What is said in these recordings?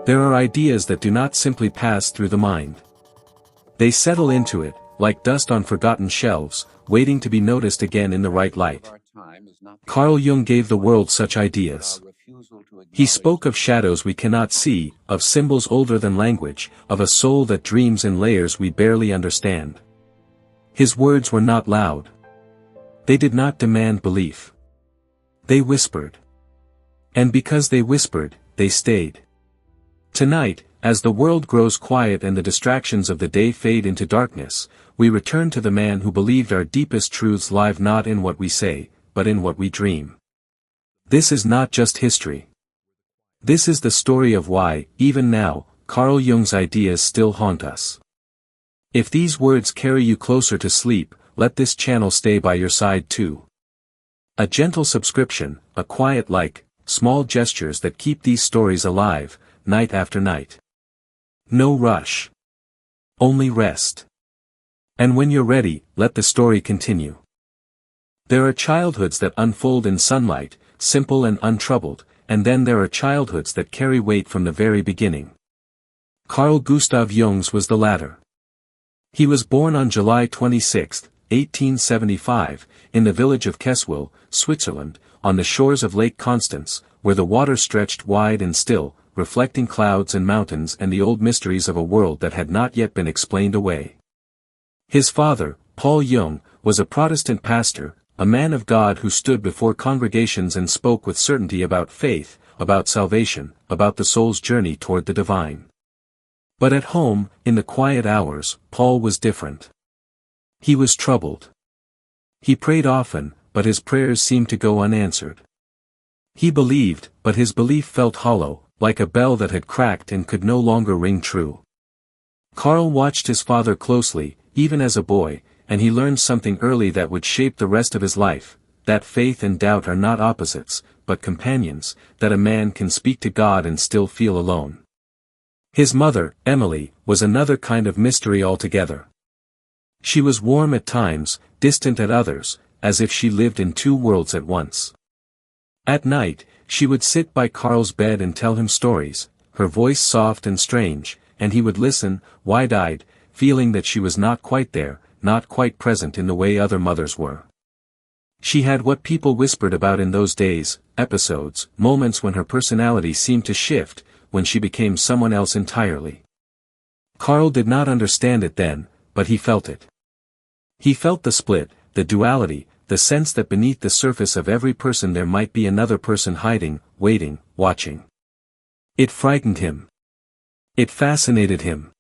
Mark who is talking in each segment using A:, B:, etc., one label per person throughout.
A: There are ideas that do not simply pass through the mind. They settle into it, like dust on forgotten shelves, waiting to be noticed again in the right light. Carl Jung gave the world such ideas. He spoke of shadows we cannot see, of symbols older than language, of a soul that dreams in layers we barely understand. His words were not loud. They did not demand belief. They whispered. And because they whispered, they stayed. Tonight, as the world grows quiet and the distractions of the day fade into darkness, we return to the man who believed our deepest truths live not in what we say, but in what we dream. This is not just history. This is the story of why, even now, Carl Jung's ideas still haunt us. If these words carry you closer to sleep, let this channel stay by your side too. A gentle subscription, a quiet like, small gestures that keep these stories alive, night after night. No rush. Only rest. And when you're ready, let the story continue. There are childhoods that unfold in sunlight, simple and untroubled, and then there are childhoods that carry weight from the very beginning. Carl Gustav Jung's was the latter. He was born on July 26, 1875, in the village of Keswil, Switzerland, on the shores of Lake Constance, where the water stretched wide and still, reflecting clouds and mountains and the old mysteries of a world that had not yet been explained away. His father, Paul Jung, was a Protestant pastor, a man of God who stood before congregations and spoke with certainty about faith, about salvation, about the soul's journey toward the divine. But at home, in the quiet hours, Paul was different. He was troubled. He prayed often, but his prayers seemed to go unanswered. He believed, but his belief felt hollow, like a bell that had cracked and could no longer ring true. Carl watched his father closely, even as a boy, and he learned something early that would shape the rest of his life, that faith and doubt are not opposites, but companions, that a man can speak to God and still feel alone. His mother, Emily, was another kind of mystery altogether. She was warm at times, distant at others, as if she lived in two worlds at once. At night, she would sit by Carl's bed and tell him stories, her voice soft and strange, and he would listen, wide-eyed, feeling that she was not quite there, not quite present in the way other mothers were. She had what people whispered about in those days, episodes, moments when her personality seemed to shift, when she became someone else entirely. Carl did not understand it then, but he felt it. He felt the split, the duality, the sense that beneath the surface of every person there might be another person hiding, waiting, watching. It frightened him. It fascinated him.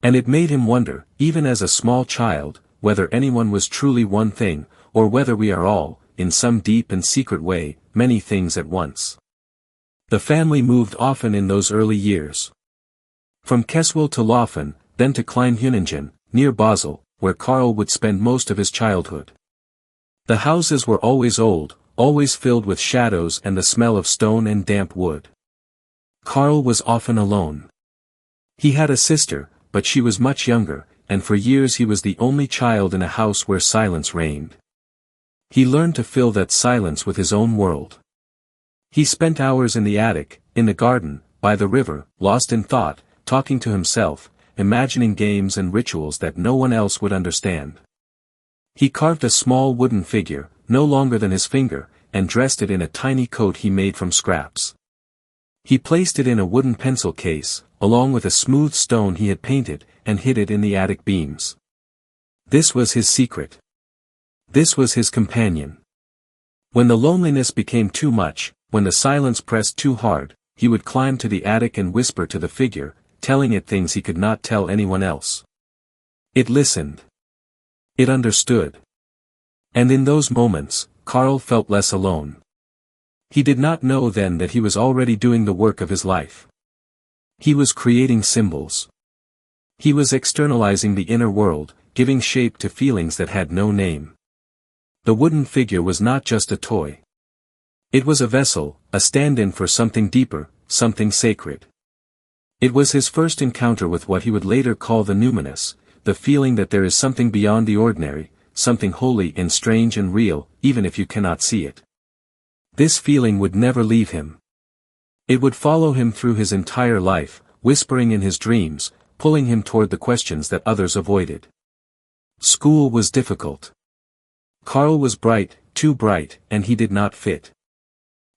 A: And it made him wonder, even as a small child, whether anyone was truly one thing, or whether we are all, in some deep and secret way, many things at once. The family moved often in those early years. From Keswil to Laufen, then to Kleinhüningen, near Basel, where Carl would spend most of his childhood. The houses were always old, always filled with shadows and the smell of stone and damp wood. Carl was often alone. He had a sister, but she was much younger, and for years he was the only child in a house where silence reigned. He learned to fill that silence with his own world. He spent hours in the attic, in the garden, by the river, lost in thought, talking to himself, imagining games and rituals that no one else would understand. He carved a small wooden figure, no longer than his finger, and dressed it in a tiny coat he made from scraps. He placed it in a wooden pencil case, along with a smooth stone he had painted, and hid it in the attic beams. This was his secret. This was his companion. When the loneliness became too much, when the silence pressed too hard, he would climb to the attic and whisper to the figure, telling it things he could not tell anyone else. It listened. It understood. And in those moments, Carl felt less alone. He did not know then that he was already doing the work of his life. He was creating symbols. He was externalizing the inner world, giving shape to feelings that had no name. The wooden figure was not just a toy. It was a vessel, a stand-in for something deeper, something sacred. It was his first encounter with what he would later call the numinous, the feeling that there is something beyond the ordinary, something holy and strange and real, even if you cannot see it. This feeling would never leave him. It would follow him through his entire life, whispering in his dreams, pulling him toward the questions that others avoided. School was difficult. Carl was bright, too bright, and he did not fit.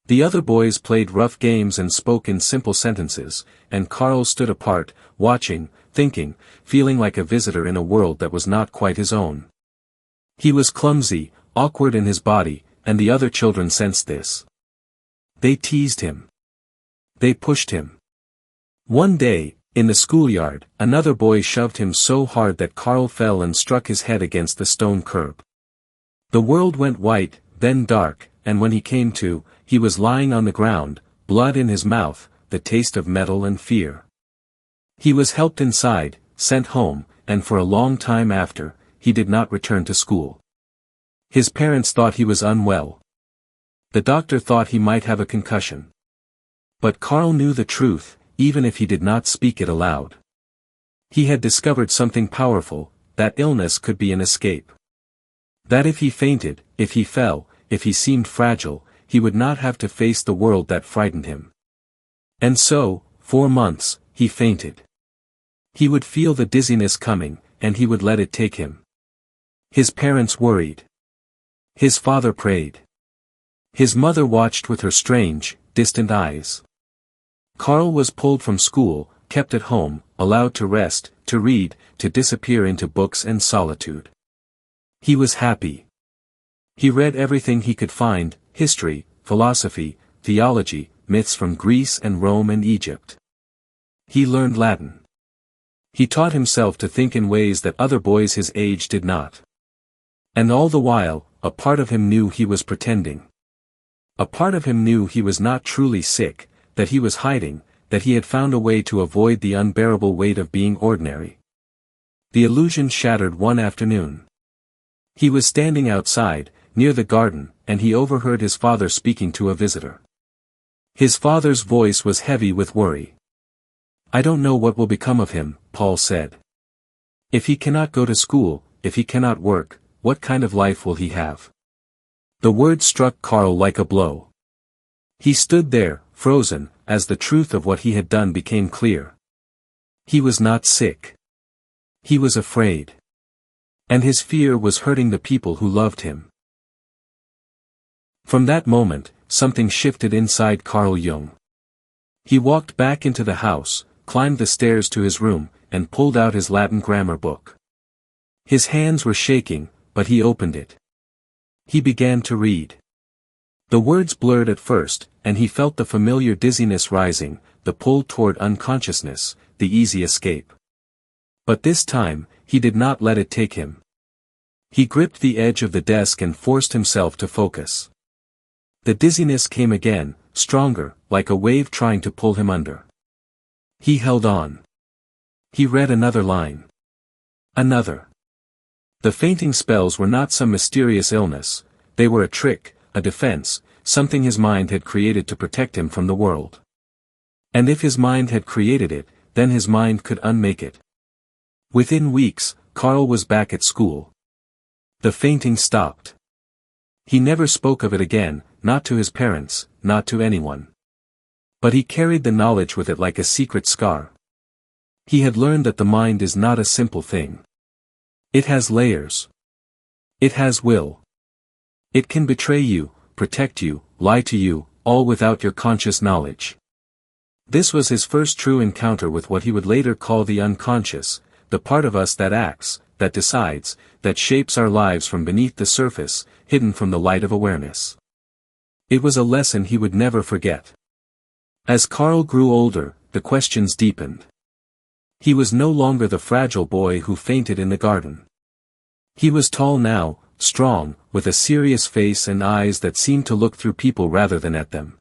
A: The other boys played rough games and spoke in simple sentences, and Carl stood apart, watching, thinking, feeling like a visitor in a world that was not quite his own. He was clumsy, awkward in his body, and the other children sensed this. They teased him. They pushed him. One day, in the schoolyard, another boy shoved him so hard that Carl fell and struck his head against the stone curb. The world went white, then dark, and when he came to, he was lying on the ground, blood in his mouth, the taste of metal and fear. He was helped inside, sent home, and for a long time after, he did not return to school. His parents thought he was unwell. The doctor thought he might have a concussion. But Carl knew the truth, even if he did not speak it aloud. He had discovered something powerful, that illness could be an escape. That if he fainted, if he fell, if he seemed fragile, he would not have to face the world that frightened him. And so, 4 months, he fainted. He would feel the dizziness coming, and he would let it take him. His parents worried. His father prayed. His mother watched with her strange, distant eyes. Carl was pulled from school, kept at home, allowed to rest, to read, to disappear into books and solitude. He was happy. He read everything he could find, history, philosophy, theology, myths from Greece and Rome and Egypt. He learned Latin. He taught himself to think in ways that other boys his age did not. And all the while, a part of him knew he was pretending. A part of him knew he was not truly sick, that he was hiding, that he had found a way to avoid the unbearable weight of being ordinary. The illusion shattered one afternoon. He was standing outside, near the garden, and he overheard his father speaking to a visitor. His father's voice was heavy with worry. "I don't know what will become of him," Paul said. "If he cannot go to school, if he cannot work, what kind of life will he have?" The word struck Carl like a blow. He stood there, frozen, as the truth of what he had done became clear. He was not sick. He was afraid. And his fear was hurting the people who loved him. From that moment, something shifted inside Carl Jung. He walked back into the house, climbed the stairs to his room, and pulled out his Latin grammar book. His hands were shaking, but he opened it. He began to read. The words blurred at first, and he felt the familiar dizziness rising, the pull toward unconsciousness, the easy escape. But this time, he did not let it take him. He gripped the edge of the desk and forced himself to focus. The dizziness came again, stronger, like a wave trying to pull him under. He held on. He read another line. Another. The fainting spells were not some mysterious illness, they were a trick, a defense, something his mind had created to protect him from the world. And if his mind had created it, then his mind could unmake it. Within weeks, Carl was back at school. The fainting stopped. He never spoke of it again, not to his parents, not to anyone. But he carried the knowledge with it like a secret scar. He had learned that the mind is not a simple thing. It has layers. It has will. It can betray you, protect you, lie to you, all without your conscious knowledge. This was his first true encounter with what he would later call the unconscious, the part of us that acts, that decides, that shapes our lives from beneath the surface, hidden from the light of awareness. It was a lesson he would never forget. As Carl grew older, the questions deepened. He was no longer the fragile boy who fainted in the garden. He was tall now, strong, with a serious face and eyes that seemed to look through people rather than at them.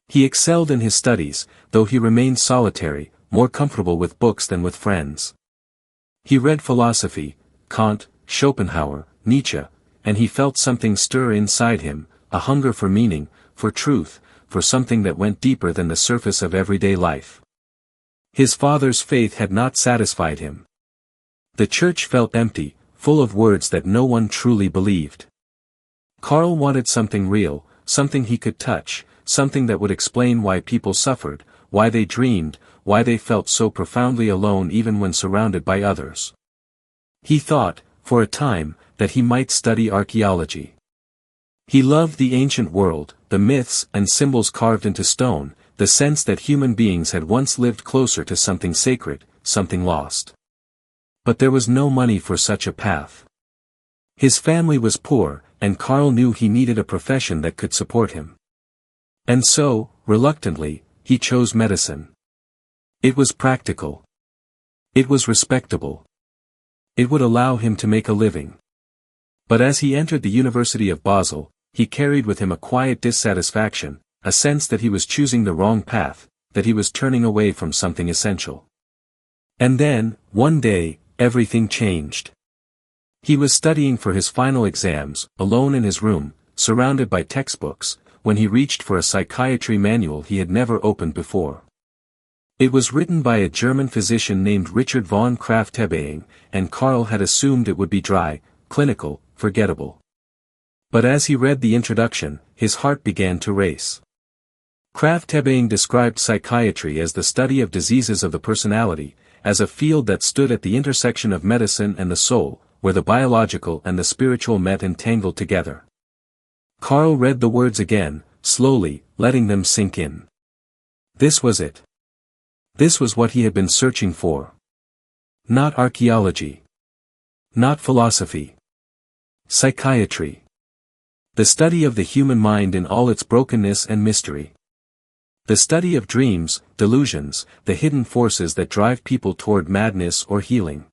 A: He excelled in his studies, though he remained solitary, more comfortable with books than with friends. He read philosophy, Kant, Schopenhauer, Nietzsche, and he felt something stir inside him, a hunger for meaning, for truth, for something that went deeper than the surface of everyday life. His father's faith had not satisfied him. The church felt empty, full of words that no one truly believed. Carl wanted something real, something he could touch, something that would explain why people suffered, why they dreamed, why they felt so profoundly alone even when surrounded by others. He thought, for a time, that he might study archaeology. He loved the ancient world, the myths and symbols carved into stone, the sense that human beings had once lived closer to something sacred, something lost. But there was no money for such a path. His family was poor, and Carl knew he needed a profession that could support him. And so, reluctantly, he chose medicine. It was practical. It was respectable. It would allow him to make a living. But as he entered the University of Basel, he carried with him a quiet dissatisfaction, a sense that he was choosing the wrong path, that he was turning away from something essential. And then, one day, everything changed. He was studying for his final exams, alone in his room, surrounded by textbooks, when he reached for a psychiatry manual he had never opened before. It was written by a German physician named Richard von Krafft-Ebing, and Carl had assumed it would be dry, clinical, forgettable. But as he read the introduction, his heart began to race. Krafft-Ebing described psychiatry as the study of diseases of the personality, as a field that stood at the intersection of medicine and the soul, where the biological and the spiritual met and tangled together. Carl read the words again, slowly, letting them sink in. This was it. This was what he had been searching for. Not archaeology. Not philosophy. Psychiatry. The study of the human mind in all its brokenness and mystery. The study of dreams, delusions, the hidden forces that drive people toward madness or healing.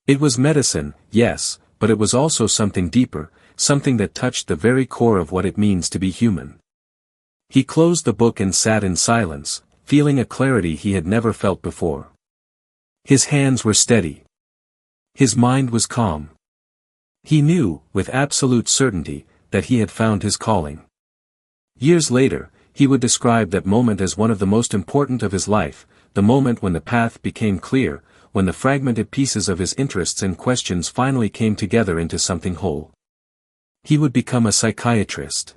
A: It was medicine, yes, but it was also something deeper, something that touched the very core of what it means to be human. He closed the book and sat in silence, feeling a clarity he had never felt before. His hands were steady. His mind was calm. He knew, with absolute certainty, that he had found his calling. Years later, he would describe that moment as one of the most important of his life, the moment when the path became clear, when the fragmented pieces of his interests and questions finally came together into something whole. He would become a psychiatrist.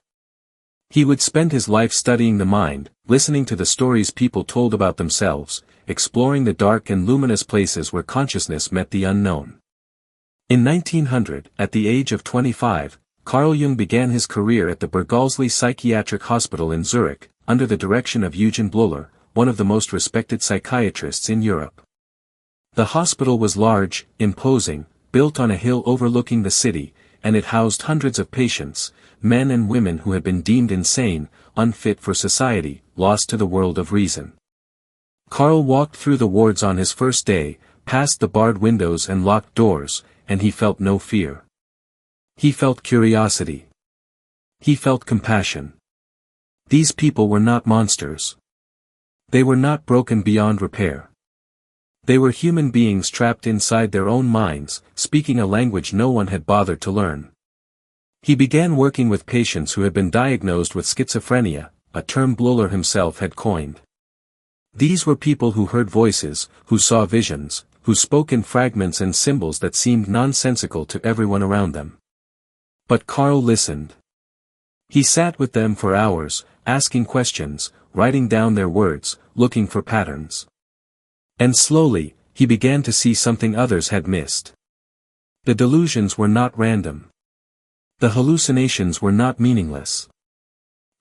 A: He would spend his life studying the mind, listening to the stories people told about themselves, exploring the dark and luminous places where consciousness met the unknown. In 1900, at the age of 25, Carl Jung began his career at the Bergholzli Psychiatric Hospital in Zurich, under the direction of Eugen Bleuler, one of the most respected psychiatrists in Europe. The hospital was large, imposing, built on a hill overlooking the city, and it housed hundreds of patients, men and women who had been deemed insane, unfit for society, lost to the world of reason. Carl walked through the wards on his first day, past the barred windows and locked doors, and he felt no fear. He felt curiosity. He felt compassion. These people were not monsters. They were not broken beyond repair. They were human beings trapped inside their own minds, speaking a language no one had bothered to learn. He began working with patients who had been diagnosed with schizophrenia, a term Bleuler himself had coined. These were people who heard voices, who saw visions, who spoke in fragments and symbols that seemed nonsensical to everyone around them. But Carl listened. He sat with them for hours, asking questions, writing down their words, looking for patterns. And slowly, he began to see something others had missed. The delusions were not random. The hallucinations were not meaningless.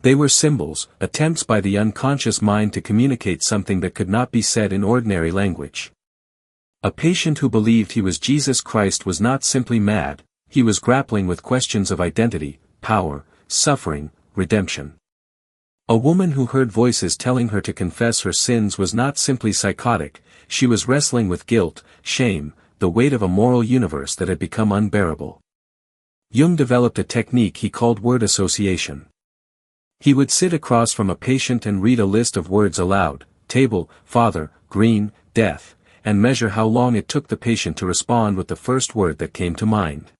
A: They were symbols, attempts by the unconscious mind to communicate something that could not be said in ordinary language. A patient who believed he was Jesus Christ was not simply mad, he was grappling with questions of identity, power, suffering, redemption. A woman who heard voices telling her to confess her sins was not simply psychotic, she was wrestling with guilt, shame, the weight of a moral universe that had become unbearable. Jung developed a technique he called word association. He would sit across from a patient and read a list of words aloud, table, father, green, death, and measure how long it took the patient to respond with the first word that came to mind.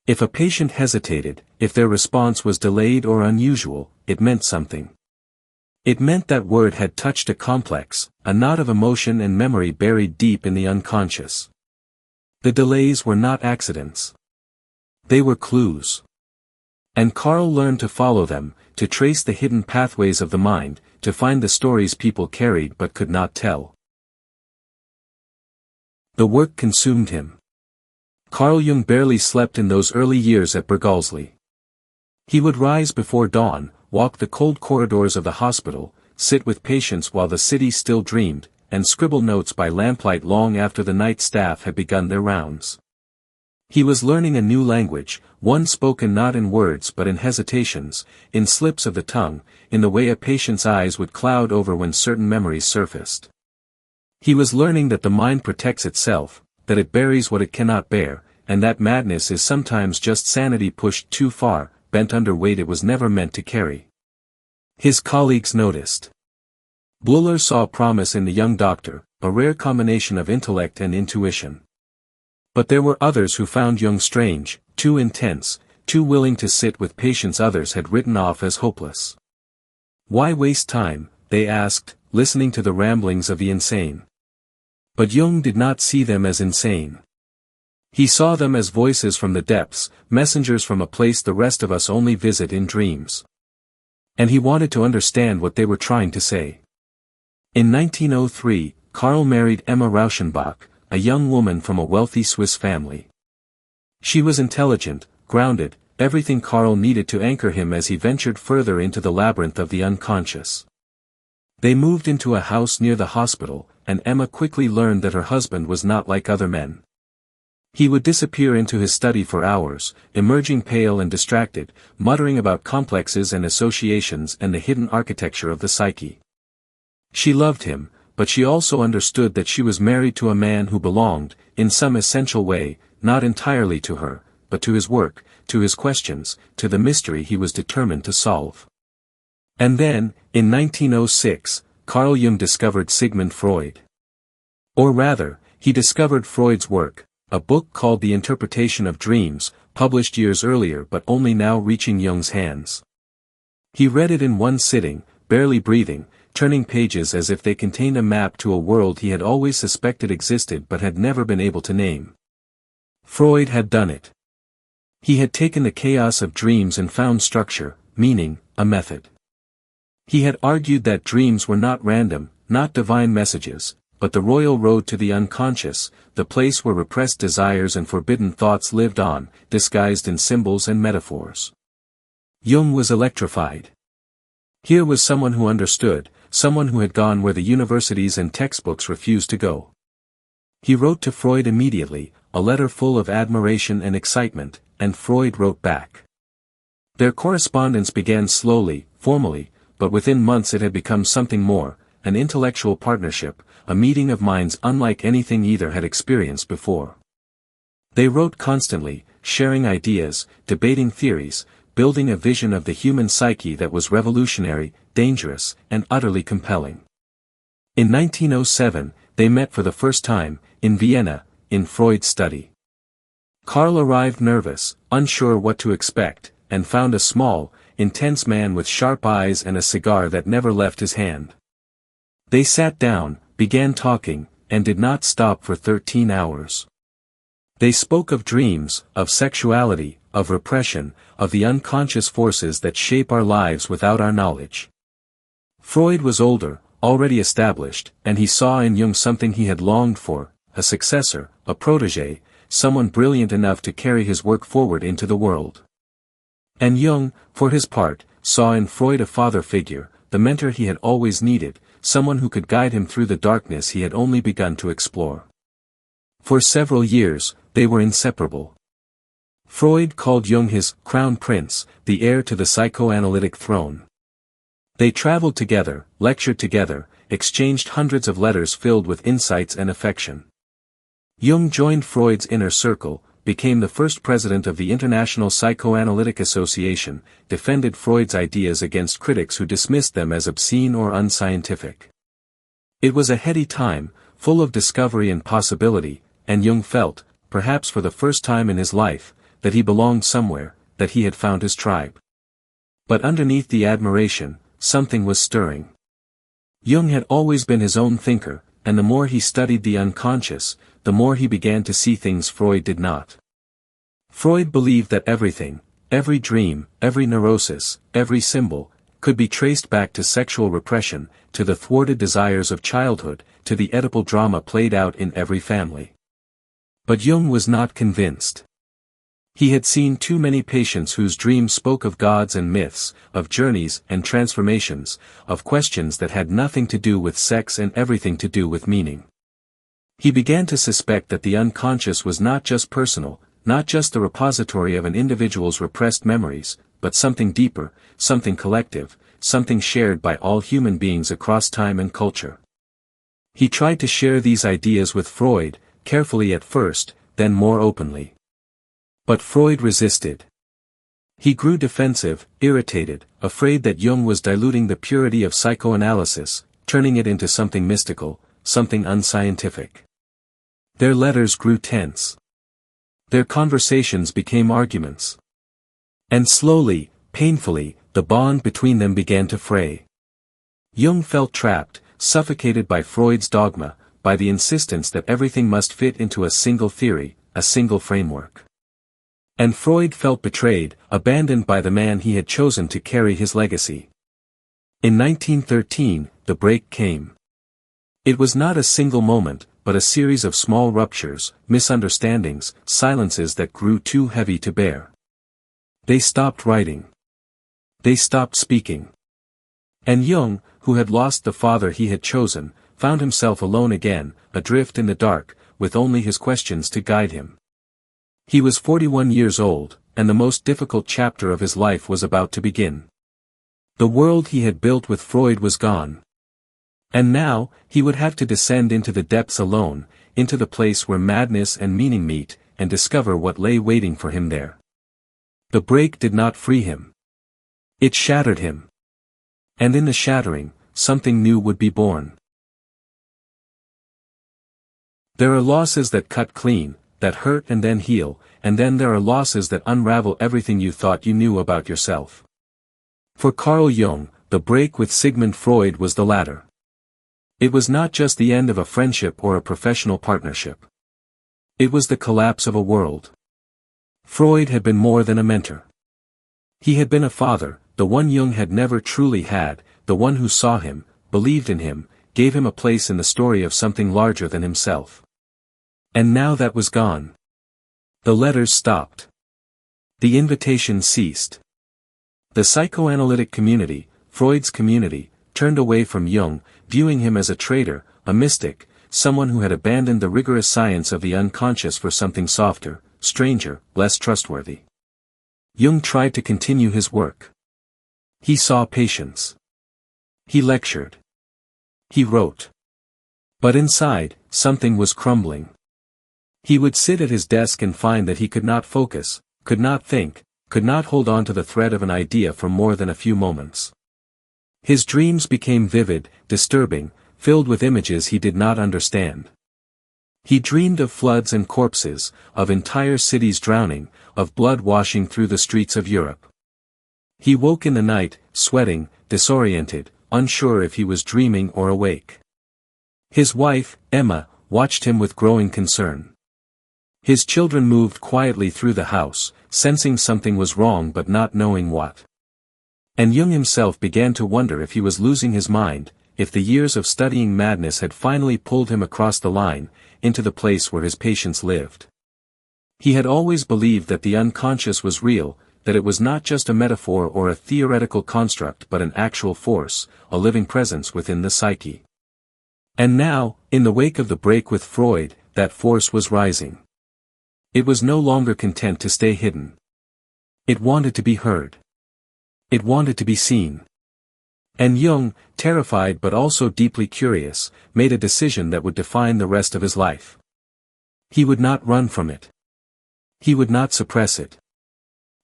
A: If a patient hesitated, if their response was delayed or unusual, it meant something. It meant that word had touched a complex, a knot of emotion and memory buried deep in the unconscious. The delays were not accidents. They were clues. And Carl learned to follow them, to trace the hidden pathways of the mind, to find the stories people carried but could not tell. The work consumed him. Carl Jung barely slept in those early years at Berghalsli. He would rise before dawn, walk the cold corridors of the hospital, sit with patients while the city still dreamed, and scribble notes by lamplight long after the night staff had begun their rounds. He was learning a new language, one spoken not in words but in hesitations, in slips of the tongue, in the way a patient's eyes would cloud over when certain memories surfaced. He was learning that the mind protects itself, that it buries what it cannot bear, and that madness is sometimes just sanity pushed too far, bent under weight it was never meant to carry. His colleagues noticed. Bleuler saw promise in the young doctor, a rare combination of intellect and intuition. But there were others who found Jung strange, too intense, too willing to sit with patients others had written off as hopeless. Why waste time, they asked, listening to the ramblings of the insane? But Jung did not see them as insane. He saw them as voices from the depths, messengers from a place the rest of us only visit in dreams. And he wanted to understand what they were trying to say. In 1903, Carl married Emma Rauschenbach, a young woman from a wealthy Swiss family. She was intelligent, grounded, everything Carl needed to anchor him as he ventured further into the labyrinth of the unconscious. They moved into a house near the hospital, and Emma quickly learned that her husband was not like other men. He would disappear into his study for hours, emerging pale and distracted, muttering about complexes and associations and the hidden architecture of the psyche. She loved him, but she also understood that she was married to a man who belonged, in some essential way, not entirely to her, but to his work, to his questions, to the mystery he was determined to solve. And then, in 1906, Carl Jung discovered Sigmund Freud. Or rather, he discovered Freud's work, a book called The Interpretation of Dreams, published years earlier but only now reaching Jung's hands. He read it in one sitting, barely breathing, turning pages as if they contained a map to a world he had always suspected existed but had never been able to name. Freud had done it. He had taken the chaos of dreams and found structure, meaning, a method. He had argued that dreams were not random, not divine messages, but the royal road to the unconscious, the place where repressed desires and forbidden thoughts lived on, disguised in symbols and metaphors. Jung was electrified. Here was someone who understood, someone who had gone where the universities and textbooks refused to go. He wrote to Freud immediately, a letter full of admiration and excitement, and Freud wrote back. Their correspondence began slowly, formally, but within months it had become something more, an intellectual partnership, a meeting of minds unlike anything either had experienced before. They wrote constantly, sharing ideas, debating theories, building a vision of the human psyche that was revolutionary, dangerous, and utterly compelling. In 1907, they met for the first time, in Vienna, in Freud's study. Carl arrived nervous, unsure what to expect, and found a small, intense man with sharp eyes and a cigar that never left his hand. They sat down, began talking, and did not stop for 13 hours. They spoke of dreams, of sexuality, of repression, of the unconscious forces that shape our lives without our knowledge. Freud was older, already established, and he saw in Jung something he had longed for, a successor, a protégé, someone brilliant enough to carry his work forward into the world. And Jung, for his part, saw in Freud a father figure, the mentor he had always needed, someone who could guide him through the darkness he had only begun to explore. For several years, they were inseparable. Freud called Jung his crown prince, the heir to the psychoanalytic throne. They traveled together, lectured together, exchanged hundreds of letters filled with insights and affection. Jung joined Freud's inner circle, became the first president of the International Psychoanalytic Association, defended Freud's ideas against critics who dismissed them as obscene or unscientific. It was a heady time, full of discovery and possibility, and Jung felt, perhaps for the first time in his life, that he belonged somewhere, that he had found his tribe. But underneath the admiration, something was stirring. Jung had always been his own thinker, and the more he studied the unconscious, the more he began to see things Freud did not. Freud believed that everything, every dream, every neurosis, every symbol, could be traced back to sexual repression, to the thwarted desires of childhood, to the Oedipal drama played out in every family. But Jung was not convinced. He had seen too many patients whose dreams spoke of gods and myths, of journeys and transformations, of questions that had nothing to do with sex and everything to do with meaning. He began to suspect that the unconscious was not just personal, not just the repository of an individual's repressed memories, but something deeper, something collective, something shared by all human beings across time and culture. He tried to share these ideas with Freud, carefully at first, then more openly. But Freud resisted. He grew defensive, irritated, afraid that Jung was diluting the purity of psychoanalysis, turning it into something mystical, something unscientific. Their letters grew tense. Their conversations became arguments. And slowly, painfully, the bond between them began to fray. Jung felt trapped, suffocated by Freud's dogma, by the insistence that everything must fit into a single theory, a single framework. And Freud felt betrayed, abandoned by the man he had chosen to carry his legacy. In 1913, the break came. It was not a single moment, but a series of small ruptures, misunderstandings, silences that grew too heavy to bear. They stopped writing. They stopped speaking. And Jung, who had lost the father he had chosen, found himself alone again, adrift in the dark, with only his questions to guide him. He was 41 years old, and the most difficult chapter of his life was about to begin. The world he had built with Freud was gone. And now, he would have to descend into the depths alone, into the place where madness and meaning meet, and discover what lay waiting for him there. The break did not free him. It shattered him. And in the shattering, something new would be born. There are losses that cut clean, that hurt and then heal, and then there are losses that unravel everything you thought you knew about yourself. For Carl Jung, the break with Sigmund Freud was the latter. It was not just the end of a friendship or a professional partnership. It was the collapse of a world. Freud had been more than a mentor. He had been a father, the one Jung had never truly had, the one who saw him, believed in him, gave him a place in the story of something larger than himself. And now that was gone. The letters stopped. The invitation ceased. The psychoanalytic community, Freud's community, turned away from Jung, viewing him as a traitor, a mystic, someone who had abandoned the rigorous science of the unconscious for something softer, stranger, less trustworthy. Jung tried to continue his work. He saw patients. He lectured. He wrote. But inside, something was crumbling. He would sit at his desk and find that he could not focus, could not think, could not hold on to the thread of an idea for more than a few moments. His dreams became vivid, disturbing, filled with images he did not understand. He dreamed of floods and corpses, of entire cities drowning, of blood washing through the streets of Europe. He woke in the night, sweating, disoriented, unsure if he was dreaming or awake. His wife, Emma, watched him with growing concern. His children moved quietly through the house, sensing something was wrong but not knowing what. And Jung himself began to wonder if he was losing his mind, if the years of studying madness had finally pulled him across the line, into the place where his patients lived. He had always believed that the unconscious was real, that it was not just a metaphor or a theoretical construct but an actual force, a living presence within the psyche. And now, in the wake of the break with Freud, that force was rising. It was no longer content to stay hidden. It wanted to be heard. It wanted to be seen. And Jung, terrified but also deeply curious, made a decision that would define the rest of his life. He would not run from it. He would not suppress it.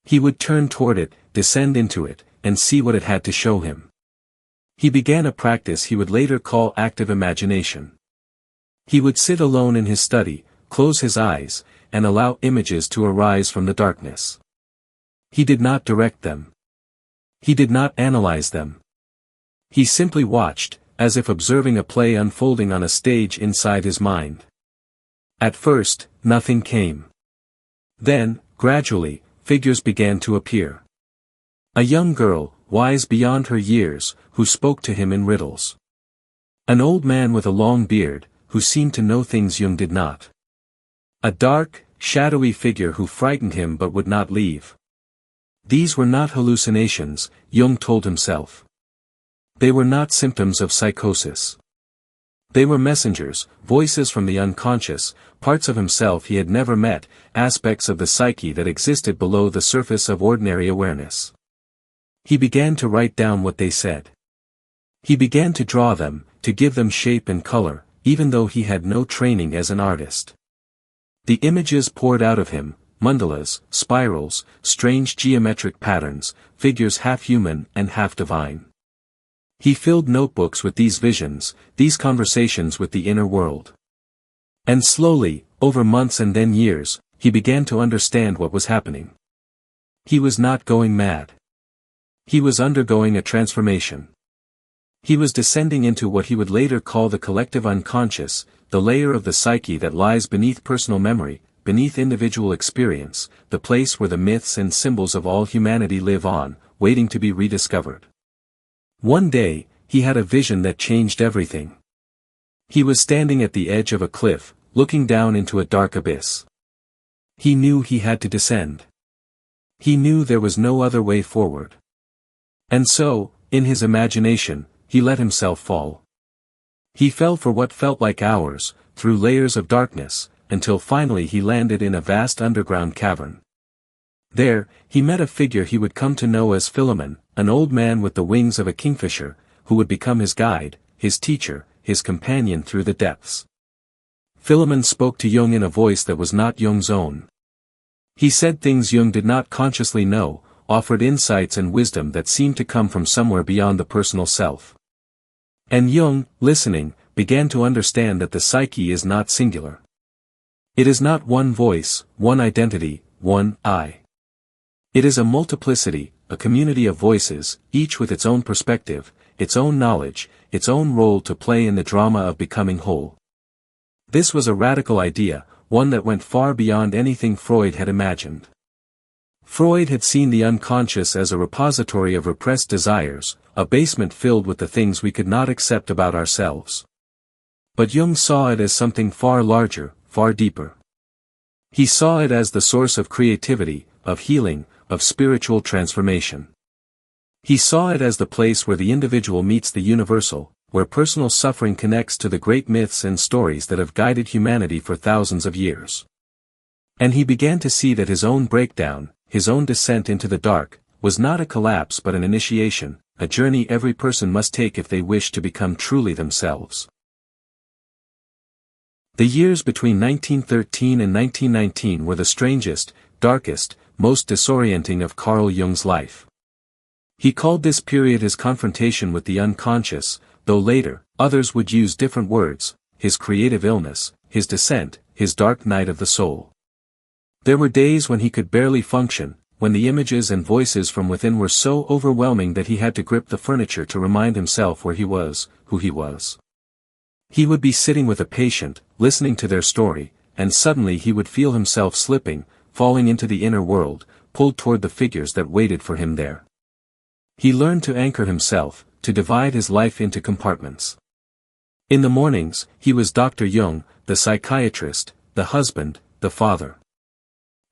A: He would turn toward it, descend into it, and see what it had to show him. He began a practice he would later call active imagination. He would sit alone in his study, close his eyes, and allow images to arise from the darkness. He did not direct them. He did not analyze them. He simply watched, as if observing a play unfolding on a stage inside his mind. At first, nothing came. Then, gradually, figures began to appear. A young girl, wise beyond her years, who spoke to him in riddles. An old man with a long beard, who seemed to know things Jung did not. A dark, shadowy figure who frightened him but would not leave. These were not hallucinations, Jung told himself. They were not symptoms of psychosis. They were messengers, voices from the unconscious, parts of himself he had never met, aspects of the psyche that existed below the surface of ordinary awareness. He began to write down what they said. He began to draw them, to give them shape and color, even though he had no training as an artist. The images poured out of him, mandalas, spirals, strange geometric patterns, figures half human and half divine. He filled notebooks with these visions, these conversations with the inner world. And slowly, over months and then years, he began to understand what was happening. He was not going mad. He was undergoing a transformation. He was descending into what he would later call the collective unconscious, the layer of the psyche that lies beneath personal memory, beneath individual experience, the place where the myths and symbols of all humanity live on, waiting to be rediscovered. One day, he had a vision that changed everything. He was standing at the edge of a cliff, looking down into a dark abyss. He knew he had to descend. He knew there was no other way forward. And so, in his imagination, he let himself fall. He fell for what felt like hours, through layers of darkness, until finally he landed in a vast underground cavern. There, he met a figure he would come to know as Philemon, an old man with the wings of a kingfisher, who would become his guide, his teacher, his companion through the depths. Philemon spoke to Jung in a voice that was not Jung's own. He said things Jung did not consciously know, offered insights and wisdom that seemed to come from somewhere beyond the personal self. And Jung, listening, began to understand that the psyche is not singular. It is not one voice, one identity, one I. It is a multiplicity, a community of voices, each with its own perspective, its own knowledge, its own role to play in the drama of becoming whole. This was a radical idea, one that went far beyond anything Freud had imagined. Freud had seen the unconscious as a repository of repressed desires, a basement filled with the things we could not accept about ourselves. But Jung saw it as something far larger, far deeper. He saw it as the source of creativity, of healing, of spiritual transformation. He saw it as the place where the individual meets the universal, where personal suffering connects to the great myths and stories that have guided humanity for thousands of years. And he began to see that his own breakdown, his own descent into the dark, was not a collapse but an initiation, a journey every person must take if they wish to become truly themselves. The years between 1913 and 1919 were the strangest, darkest, most disorienting of Carl Jung's life. He called this period his confrontation with the unconscious, though later, others would use different words, his creative illness, his descent, his dark night of the soul. There were days when he could barely function, when the images and voices from within were so overwhelming that he had to grip the furniture to remind himself where he was, who he was. He would be sitting with a patient, listening to their story, and suddenly he would feel himself slipping, falling into the inner world, pulled toward the figures that waited for him there. He learned to anchor himself, to divide his life into compartments. In the mornings, he was Dr. Jung, the psychiatrist, the husband, the father.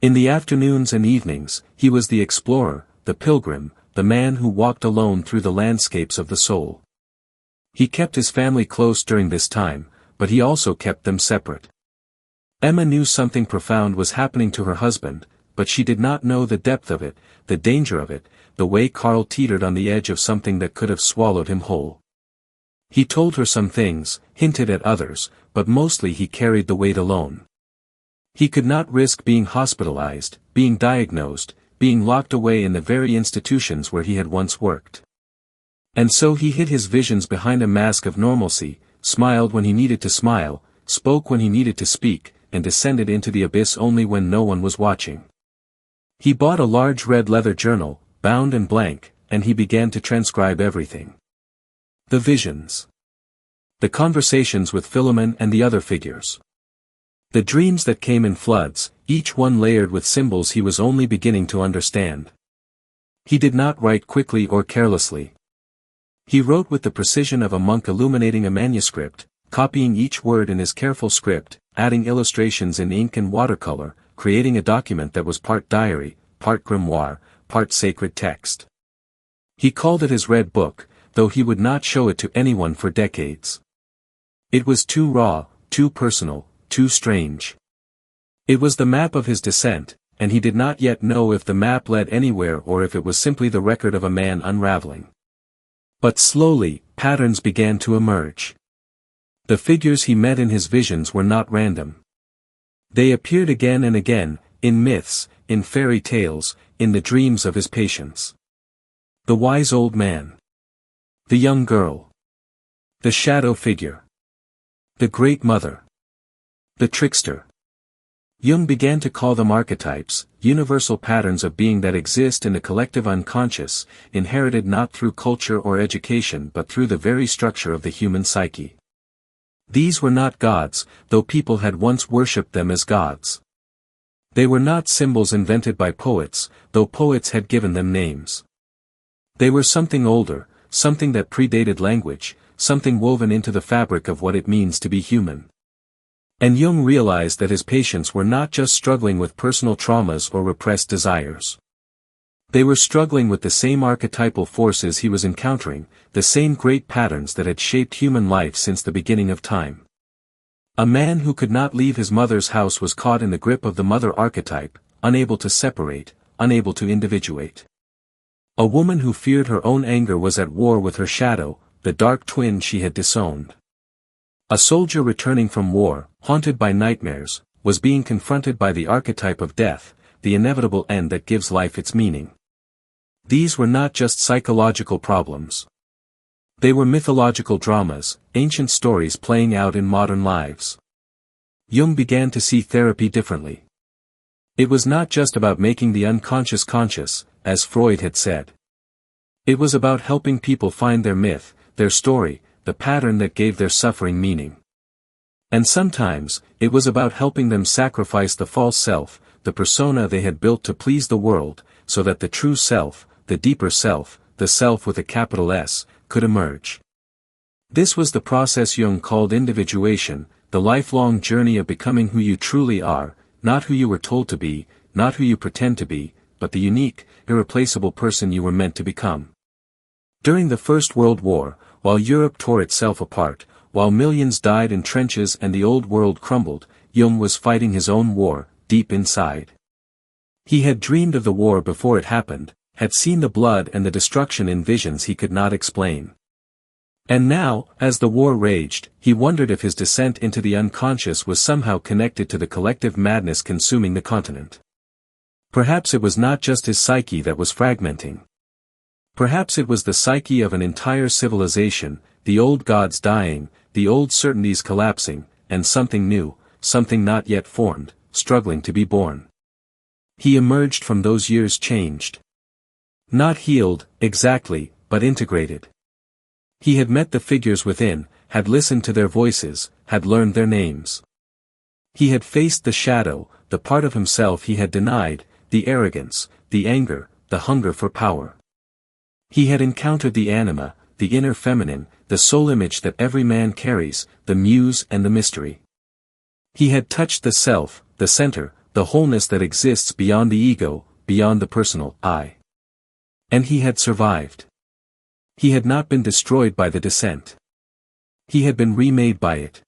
A: In the afternoons and evenings, he was the explorer, the pilgrim, the man who walked alone through the landscapes of the soul. He kept his family close during this time, but he also kept them separate. Emma knew something profound was happening to her husband, but she did not know the depth of it, the danger of it, the way Carl teetered on the edge of something that could have swallowed him whole. He told her some things, hinted at others, but mostly he carried the weight alone. He could not risk being hospitalized, being diagnosed, being locked away in the very institutions where he had once worked. And so he hid his visions behind a mask of normalcy, smiled when he needed to smile, spoke when he needed to speak, and descended into the abyss only when no one was watching. He bought a large red leather journal, bound and blank, and he began to transcribe everything. The visions. The conversations with Philemon and the other figures. The dreams that came in floods, each one layered with symbols he was only beginning to understand. He did not write quickly or carelessly. He wrote with the precision of a monk illuminating a manuscript, copying each word in his careful script, adding illustrations in ink and watercolor, creating a document that was part diary, part grimoire, part sacred text. He called it his Red Book, though he would not show it to anyone for decades. It was too raw, too personal, too strange. It was the map of his descent, and he did not yet know if the map led anywhere or if it was simply the record of a man unraveling. But slowly, patterns began to emerge. The figures he met in his visions were not random. They appeared again and again, in myths, in fairy tales, in the dreams of his patients. The wise old man. The young girl. The shadow figure. The great mother. The trickster. Jung began to call them archetypes, universal patterns of being that exist in the collective unconscious, inherited not through culture or education but through the very structure of the human psyche. These were not gods, though people had once worshipped them as gods. They were not symbols invented by poets, though poets had given them names. They were something older, something that predated language, something woven into the fabric of what it means to be human. And Jung realized that his patients were not just struggling with personal traumas or repressed desires. They were struggling with the same archetypal forces he was encountering, the same great patterns that had shaped human life since the beginning of time. A man who could not leave his mother's house was caught in the grip of the mother archetype, unable to separate, unable to individuate. A woman who feared her own anger was at war with her shadow, the dark twin she had disowned. A soldier returning from war, haunted by nightmares, was being confronted by the archetype of death, the inevitable end that gives life its meaning. These were not just psychological problems. They were mythological dramas, ancient stories playing out in modern lives. Jung began to see therapy differently. It was not just about making the unconscious conscious, as Freud had said. It was about helping people find their myth, their story, the pattern that gave their suffering meaning. And sometimes, it was about helping them sacrifice the false self, the persona they had built to please the world, so that the true self, the deeper self, the self with a capital S, could emerge. This was the process Jung called individuation, the lifelong journey of becoming who you truly are, not who you were told to be, not who you pretend to be, but the unique, irreplaceable person you were meant to become. During the First World War, while Europe tore itself apart, while millions died in trenches and the old world crumbled, Jung was fighting his own war, deep inside. He had dreamed of the war before it happened, had seen the blood and the destruction in visions he could not explain. And now, as the war raged, he wondered if his descent into the unconscious was somehow connected to the collective madness consuming the continent. Perhaps it was not just his psyche that was fragmenting. Perhaps it was the psyche of an entire civilization, the old gods dying, the old certainties collapsing, and something new, something not yet formed, struggling to be born. He emerged from those years changed. Not healed, exactly, but integrated. He had met the figures within, had listened to their voices, had learned their names. He had faced the shadow, the part of himself he had denied, the arrogance, the anger, the hunger for power. He had encountered the anima, the inner feminine, the soul image that every man carries, the muse and the mystery. He had touched the self, the center, the wholeness that exists beyond the ego, beyond the personal I. And he had survived. He had not been destroyed by the descent. He had been remade by it.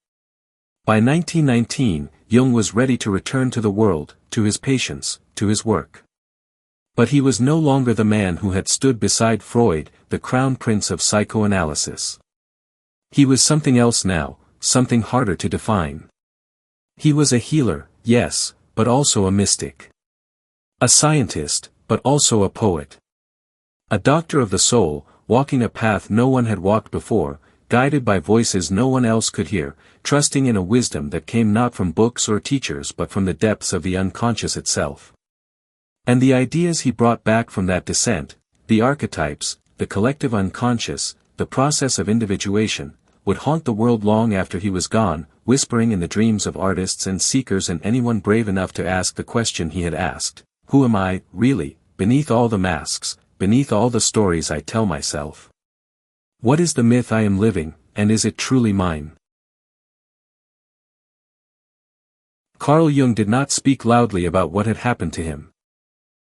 A: By 1919, Jung was ready to return to the world, to his patients, to his work. But he was no longer the man who had stood beside Freud, the crown prince of psychoanalysis. He was something else now, something harder to define. He was a healer, yes, but also a mystic. A scientist, but also a poet. A doctor of the soul, walking a path no one had walked before, guided by voices no one else could hear, trusting in a wisdom that came not from books or teachers but from the depths of the unconscious itself. And the ideas he brought back from that descent, the archetypes, the collective unconscious, the process of individuation, would haunt the world long after he was gone, whispering in the dreams of artists and seekers and anyone brave enough to ask the question he had asked: who am I, really, beneath all the masks, beneath all the stories I tell myself? What is the myth I am living, and is it truly mine? Carl Jung did not speak loudly about what had happened to him.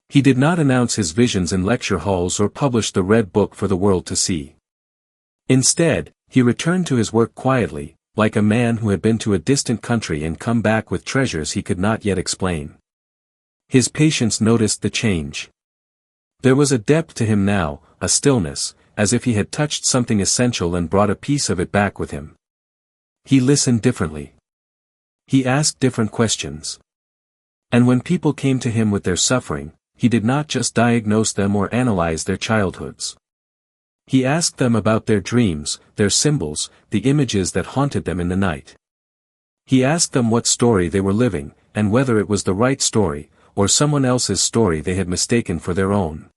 A: He did not announce his visions in lecture halls or publish the Red Book for the world to see. Instead, he returned to his work quietly, like a man who had been to a distant country and come back with treasures he could not yet explain. His patients noticed the change. There was a depth to him now, a stillness, as if he had touched something essential and brought a piece of it back with him. He listened differently. He asked different questions. And when people came to him with their suffering, he did not just diagnose them or analyze their childhoods. He asked them about their dreams, their symbols, the images that haunted them in the night. He asked them what story they were living, and whether it was the right story, or someone else's story they had mistaken for their own.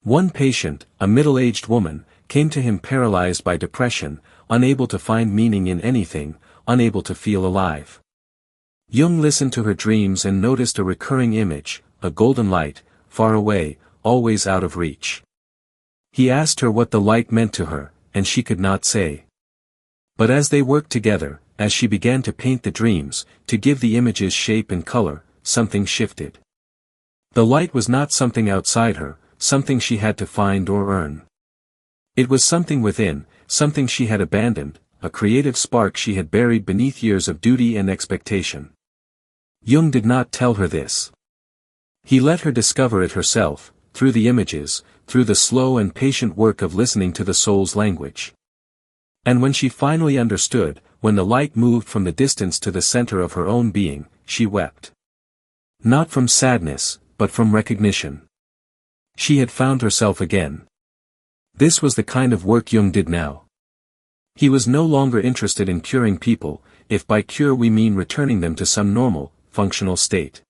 A: One patient, a middle-aged woman, came to him paralyzed by depression, unable to find meaning in anything, unable to feel alive. Jung listened to her dreams and noticed a recurring image, a golden light, far away, always out of reach. He asked her what the light meant to her, and she could not say. But as they worked together, as she began to paint the dreams, to give the images shape and color, something shifted. The light was not something outside her, something she had to find or earn. It was something within, something she had abandoned, a creative spark she had buried beneath years of duty and expectation. Jung did not tell her this. He let her discover it herself, through the images, through the slow and patient work of listening to the soul's language. And when she finally understood, when the light moved from the distance to the center of her own being, she wept. Not from sadness, but from recognition. She had found herself again. This was the kind of work Jung did now. He was no longer interested in curing people, if by cure we mean returning them to some normal, functional state.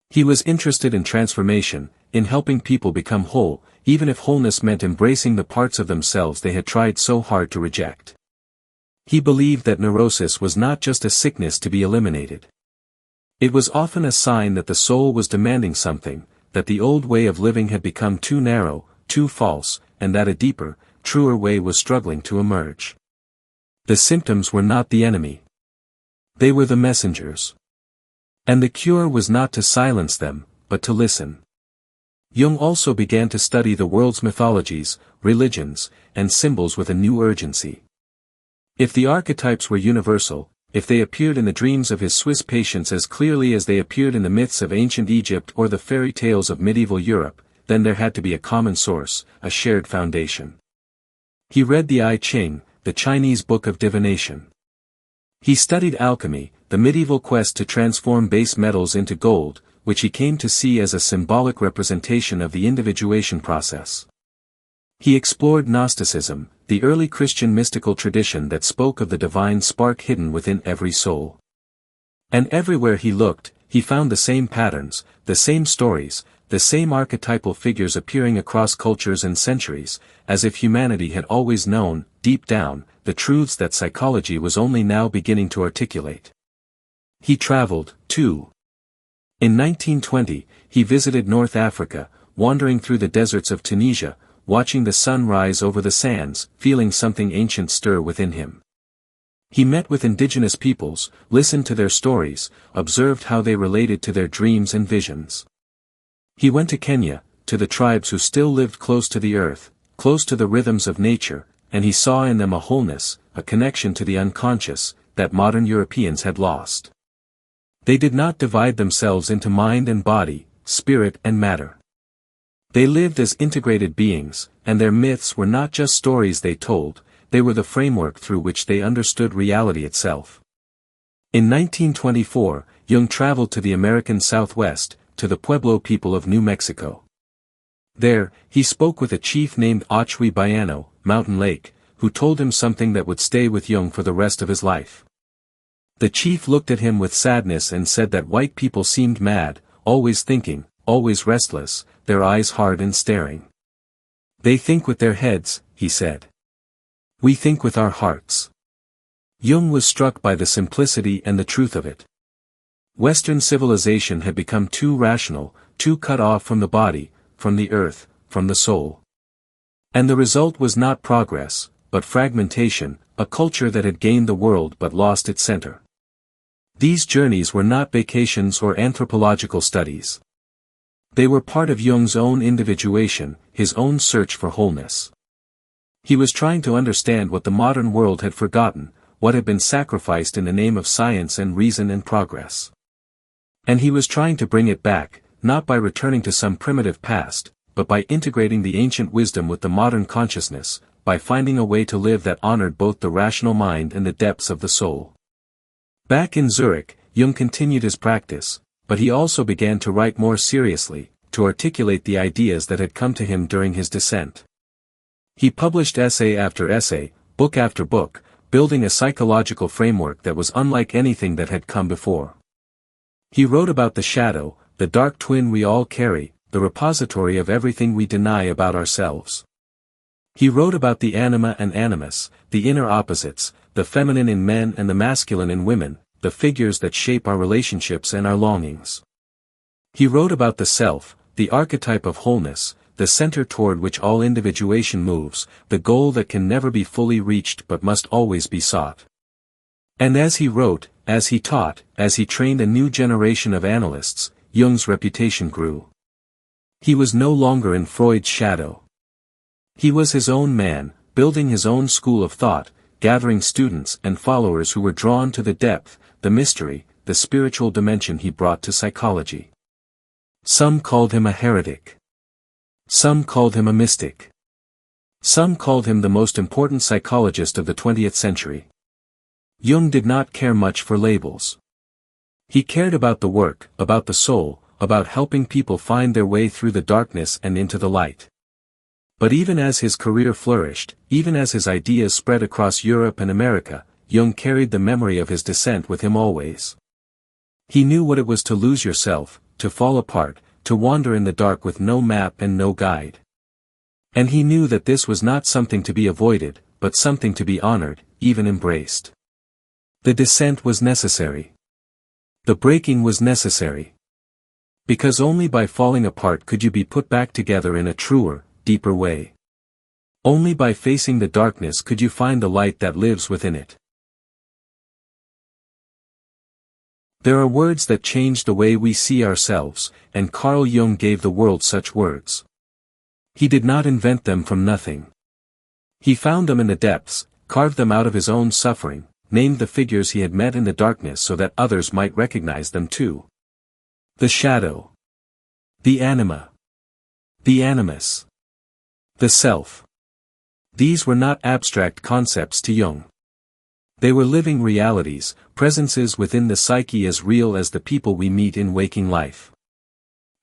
A: He was interested in transformation, in helping people become whole, even if wholeness meant embracing the parts of themselves they had tried so hard to reject. He believed that neurosis was not just a sickness to be eliminated. It was often a sign that the soul was demanding something, that the old way of living had become too narrow, too false, and that a deeper, truer way was struggling to emerge. The symptoms were not the enemy. They were the messengers. And the cure was not to silence them, but to listen. Jung also began to study the world's mythologies, religions, and symbols with a new urgency. If the archetypes were universal, if they appeared in the dreams of his Swiss patients as clearly as they appeared in the myths of ancient Egypt or the fairy tales of medieval Europe, then there had to be a common source, a shared foundation. He read the I Ching, the Chinese book of divination. He studied alchemy, the medieval quest to transform base metals into gold, which he came to see as a symbolic representation of the individuation process. He explored Gnosticism, the early Christian mystical tradition that spoke of the divine spark hidden within every soul. And everywhere he looked, he found the same patterns, the same stories, the same archetypal figures appearing across cultures and centuries, as if humanity had always known, deep down, the truths that psychology was only now beginning to articulate. He traveled, too. In 1920, he visited North Africa, wandering through the deserts of Tunisia, watching the sun rise over the sands, feeling something ancient stir within him. He met with indigenous peoples, listened to their stories, observed how they related to their dreams and visions. He went to Kenya, to the tribes who still lived close to the earth, close to the rhythms of nature, and he saw in them a wholeness, a connection to the unconscious, that modern Europeans had lost. They did not divide themselves into mind and body, spirit and matter. They lived as integrated beings, and their myths were not just stories they told, they were the framework through which they understood reality itself. In 1924, Jung traveled to the American Southwest, to the Pueblo people of New Mexico. There, he spoke with a chief named Ochwi Baiano, Mountain Lake, who told him something that would stay with Jung for the rest of his life. The chief looked at him with sadness and said that white people seemed mad, always thinking, always restless, their eyes hard and staring. They think with their heads, he said. We think with our hearts. Jung was struck by the simplicity and the truth of it. Western civilization had become too rational, too cut off from the body, from the earth, from the soul. And the result was not progress, but fragmentation, a culture that had gained the world but lost its center. These journeys were not vacations or anthropological studies. They were part of Jung's own individuation, his own search for wholeness. He was trying to understand what the modern world had forgotten, what had been sacrificed in the name of science and reason and progress. And he was trying to bring it back, not by returning to some primitive past, but by integrating the ancient wisdom with the modern consciousness, by finding a way to live that honored both the rational mind and the depths of the soul. Back in Zurich, Jung continued his practice, but he also began to write more seriously, to articulate the ideas that had come to him during his descent. He published essay after essay, book after book, building a psychological framework that was unlike anything that had come before. He wrote about the shadow, the dark twin we all carry, the repository of everything we deny about ourselves. He wrote about the anima and animus, the inner opposites, the feminine in men and the masculine in women, the figures that shape our relationships and our longings. He wrote about the self, the archetype of wholeness, the center toward which all individuation moves, the goal that can never be fully reached but must always be sought. And as he wrote, as he taught, as he trained a new generation of analysts, Jung's reputation grew. He was no longer in Freud's shadow. He was his own man, building his own school of thought, gathering students and followers who were drawn to the depth, the mystery, the spiritual dimension he brought to psychology. Some called him a heretic. Some called him a mystic. Some called him the most important psychologist of the 20th century. Jung did not care much for labels. He cared about the work, about the soul, about helping people find their way through the darkness and into the light. But even as his career flourished, even as his ideas spread across Europe and America, Jung carried the memory of his descent with him always. He knew what it was to lose yourself, to fall apart, to wander in the dark with no map and no guide. And he knew that this was not something to be avoided, but something to be honored, even embraced. The descent was necessary. The breaking was necessary. Because only by falling apart could you be put back together in a truer, deeper way. Only by facing the darkness could you find the light that lives within it. There are words that change the way we see ourselves, and Carl Jung gave the world such words. He did not invent them from nothing. He found them in the depths, carved them out of his own suffering, named the figures he had met in the darkness so that others might recognize them too. The shadow. The anima. The animus. The self. These were not abstract concepts to Jung. They were living realities, presences within the psyche as real as the people we meet in waking life.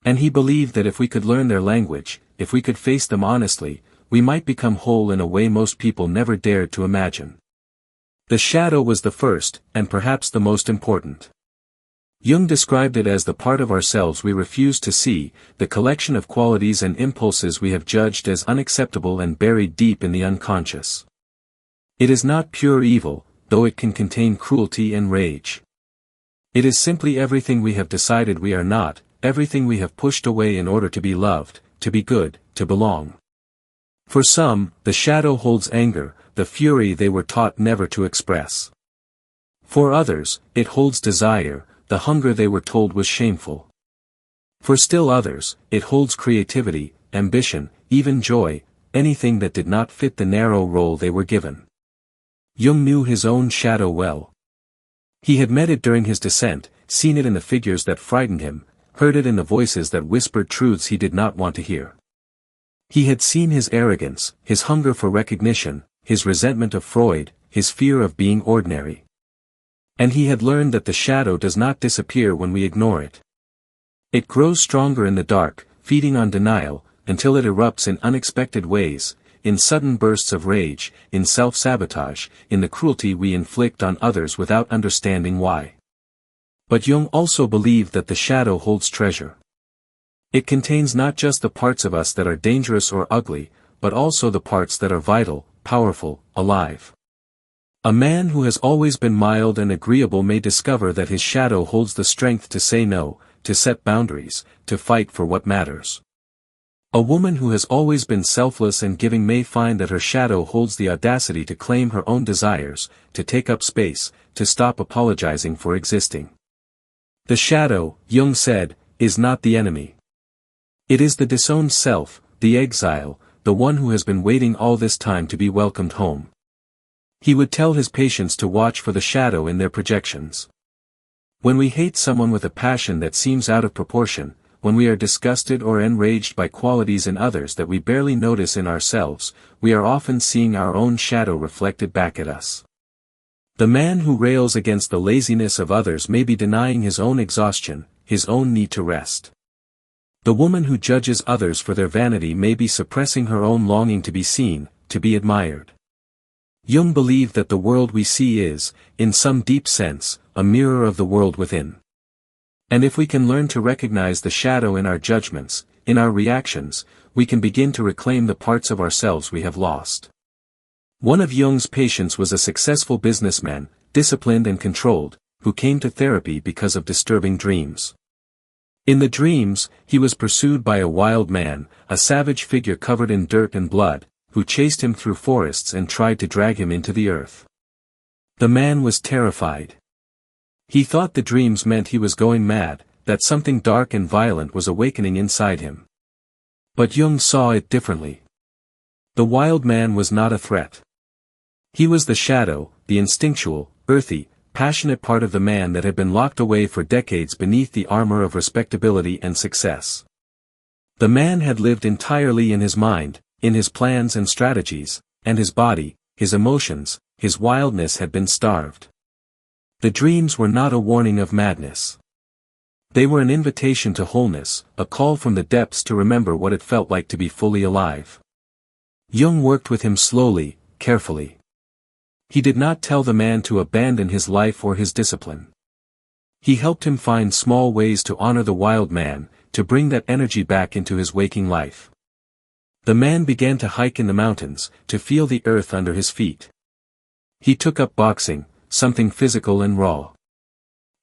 A: And he believed that if we could learn their language, if we could face them honestly, we might become whole in a way most people never dared to imagine. The shadow was the first, and perhaps the most important. Jung described it as the part of ourselves we refuse to see, the collection of qualities and impulses we have judged as unacceptable and buried deep in the unconscious. It is not pure evil, though it can contain cruelty and rage. It is simply everything we have decided we are not, everything we have pushed away in order to be loved, to be good, to belong. For some, the shadow holds anger, the fury they were taught never to express. For others, it holds desire, the hunger they were told was shameful. For still others, it holds creativity, ambition, even joy, anything that did not fit the narrow role they were given. Jung knew his own shadow well. He had met it during his descent, seen it in the figures that frightened him, heard it in the voices that whispered truths he did not want to hear. He had seen his arrogance, his hunger for recognition, his resentment of Freud, his fear of being ordinary. And he had learned that the shadow does not disappear when we ignore it. It grows stronger in the dark, feeding on denial, until it erupts in unexpected ways, in sudden bursts of rage, in self-sabotage, in the cruelty we inflict on others without understanding why. But Jung also believed that the shadow holds treasure. It contains not just the parts of us that are dangerous or ugly, but also the parts that are vital, powerful, alive. A man who has always been mild and agreeable may discover that his shadow holds the strength to say no, to set boundaries, to fight for what matters. A woman who has always been selfless and giving may find that her shadow holds the audacity to claim her own desires, to take up space, to stop apologizing for existing. The shadow, Jung said, is not the enemy. It is the disowned self, the exile, the one who has been waiting all this time to be welcomed home. He would tell his patients to watch for the shadow in their projections. When we hate someone with a passion that seems out of proportion, when we are disgusted or enraged by qualities in others that we barely notice in ourselves, we are often seeing our own shadow reflected back at us. The man who rails against the laziness of others may be denying his own exhaustion, his own need to rest. The woman who judges others for their vanity may be suppressing her own longing to be seen, to be admired. Jung believed that the world we see is, in some deep sense, a mirror of the world within. And if we can learn to recognize the shadow in our judgments, in our reactions, we can begin to reclaim the parts of ourselves we have lost. One of Jung's patients was a successful businessman, disciplined and controlled, who came to therapy because of disturbing dreams. In the dreams, he was pursued by a wild man, a savage figure covered in dirt and blood, who chased him through forests and tried to drag him into the earth. The man was terrified. He thought the dreams meant he was going mad, that something dark and violent was awakening inside him. But Jung saw it differently. The wild man was not a threat. He was the shadow, the instinctual, earthy, passionate part of the man that had been locked away for decades beneath the armor of respectability and success. The man had lived entirely in his mind, in his plans and strategies, and his body, his emotions, his wildness had been starved. The dreams were not a warning of madness. They were an invitation to wholeness, a call from the depths to remember what it felt like to be fully alive. Jung worked with him slowly, carefully. He did not tell the man to abandon his life or his discipline. He helped him find small ways to honor the wild man, to bring that energy back into his waking life. The man began to hike in the mountains, to feel the earth under his feet. He took up boxing, something physical and raw.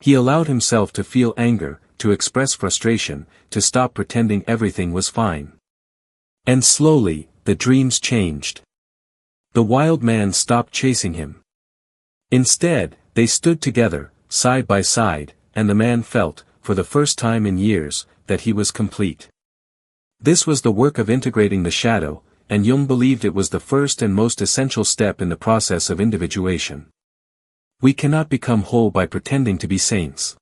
A: He allowed himself to feel anger, to express frustration, to stop pretending everything was fine. And slowly, the dreams changed. The wild man stopped chasing him. Instead, they stood together, side by side, and the man felt, for the first time in years, that he was complete. This was the work of integrating the shadow, and Jung believed it was the first and most essential step in the process of individuation. We cannot become whole by pretending to be saints.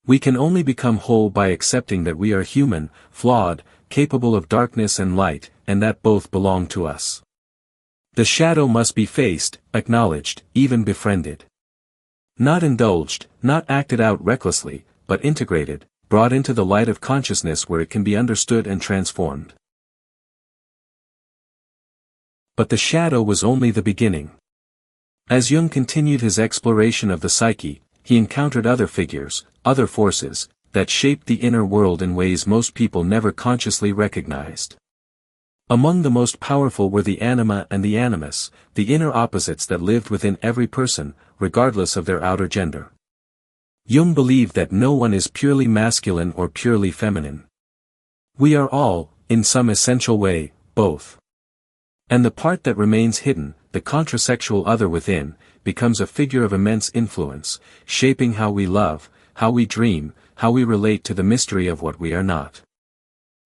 A: We can only become whole by accepting that we are human, flawed, capable of darkness and light, and that both belong to us. The shadow must be faced, acknowledged, even befriended. Not indulged, not acted out recklessly, but integrated, brought into the light of consciousness where it can be understood and transformed. But the shadow was only the beginning. As Jung continued his exploration of the psyche, he encountered other figures, other forces, that shaped the inner world in ways most people never consciously recognized. Among the most powerful were the Anima and the Animus, the inner opposites that lived within every person, regardless of their outer gender. Jung believed that no one is purely masculine or purely feminine. We are all, in some essential way, both. And the part that remains hidden, the contrasexual other within, becomes a figure of immense influence, shaping how we love, how we dream, how we relate to the mystery of what we are not.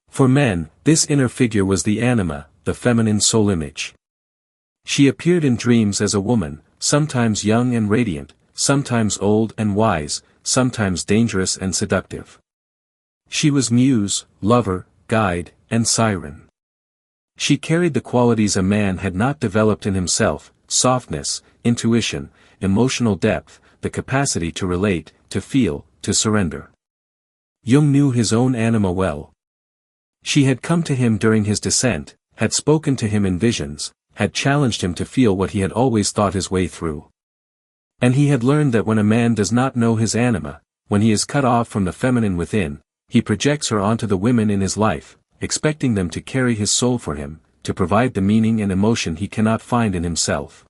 A: For men, this inner figure was the Anima, the feminine soul image. She appeared in dreams as a woman, sometimes young and radiant, sometimes old and wise, sometimes dangerous and seductive. She was muse, lover, guide, and siren. She carried the qualities a man had not developed in himself: softness, intuition, emotional depth, the capacity to relate, to feel, to surrender. Jung knew his own Anima well. She had come to him during his descent, had spoken to him in visions, had challenged him to feel what he had always thought his way through. And he had learned that when a man does not know his Anima, when he is cut off from the feminine within, he projects her onto the women in his life, expecting them to carry his soul for him, to provide the meaning and emotion he cannot find in himself.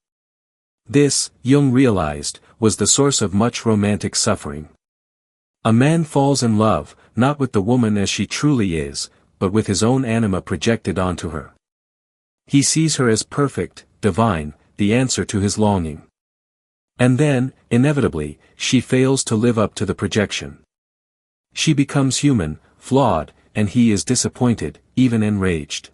A: This, Jung realized, was the source of much romantic suffering. A man falls in love, not with the woman as she truly is, but with his own anima projected onto her. He sees her as perfect, divine, the answer to his longing. And then, inevitably, she fails to live up to the projection. She becomes human, flawed, and he is disappointed, even enraged.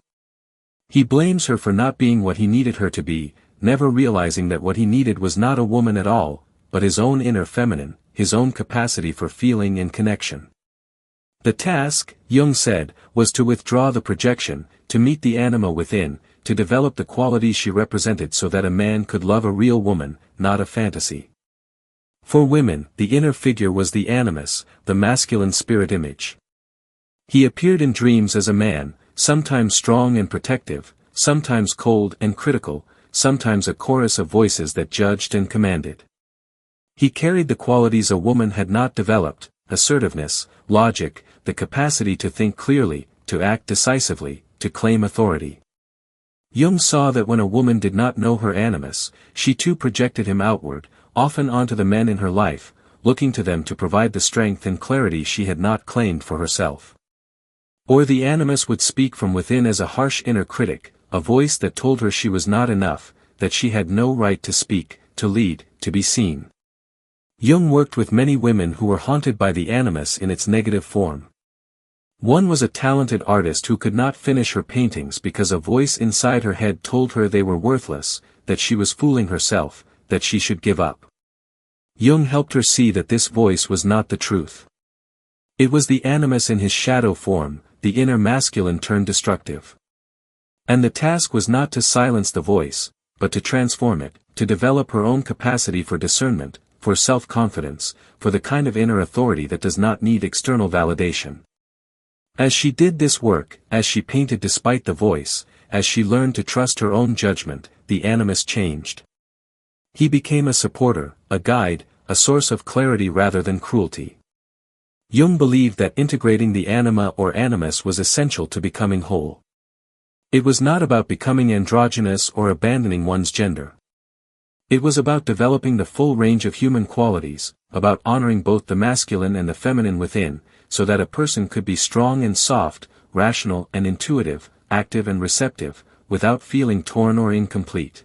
A: He blames her for not being what he needed her to be, never realizing that what he needed was not a woman at all, but his own inner feminine, his own capacity for feeling and connection. The task, Jung said, was to withdraw the projection, to meet the anima within, to develop the qualities she represented so that a man could love a real woman, not a fantasy. For women, the inner figure was the animus, the masculine spirit image. He appeared in dreams as a man, sometimes strong and protective, sometimes cold and critical, sometimes a chorus of voices that judged and commanded. He carried the qualities a woman had not developed: assertiveness, logic, the capacity to think clearly, to act decisively, to claim authority. Jung saw that when a woman did not know her animus, she too projected him outward, often onto the men in her life, looking to them to provide the strength and clarity she had not claimed for herself. Or the animus would speak from within as a harsh inner critic, a voice that told her she was not enough, that she had no right to speak, to lead, to be seen. Jung worked with many women who were haunted by the animus in its negative form. One was a talented artist who could not finish her paintings because a voice inside her head told her they were worthless, that she was fooling herself, that she should give up. Jung helped her see that this voice was not the truth. It was the animus in his shadow form, the inner masculine turned destructive. And the task was not to silence the voice, but to transform it, to develop her own capacity for discernment, for self-confidence, for the kind of inner authority that does not need external validation. As she did this work, as she painted despite the voice, as she learned to trust her own judgment, the animus changed. He became a supporter, a guide, a source of clarity rather than cruelty. Jung believed that integrating the anima or animus was essential to becoming whole. It was not about becoming androgynous or abandoning one's gender. It was about developing the full range of human qualities, about honoring both the masculine and the feminine within, so that a person could be strong and soft, rational and intuitive, active and receptive, without feeling torn or incomplete.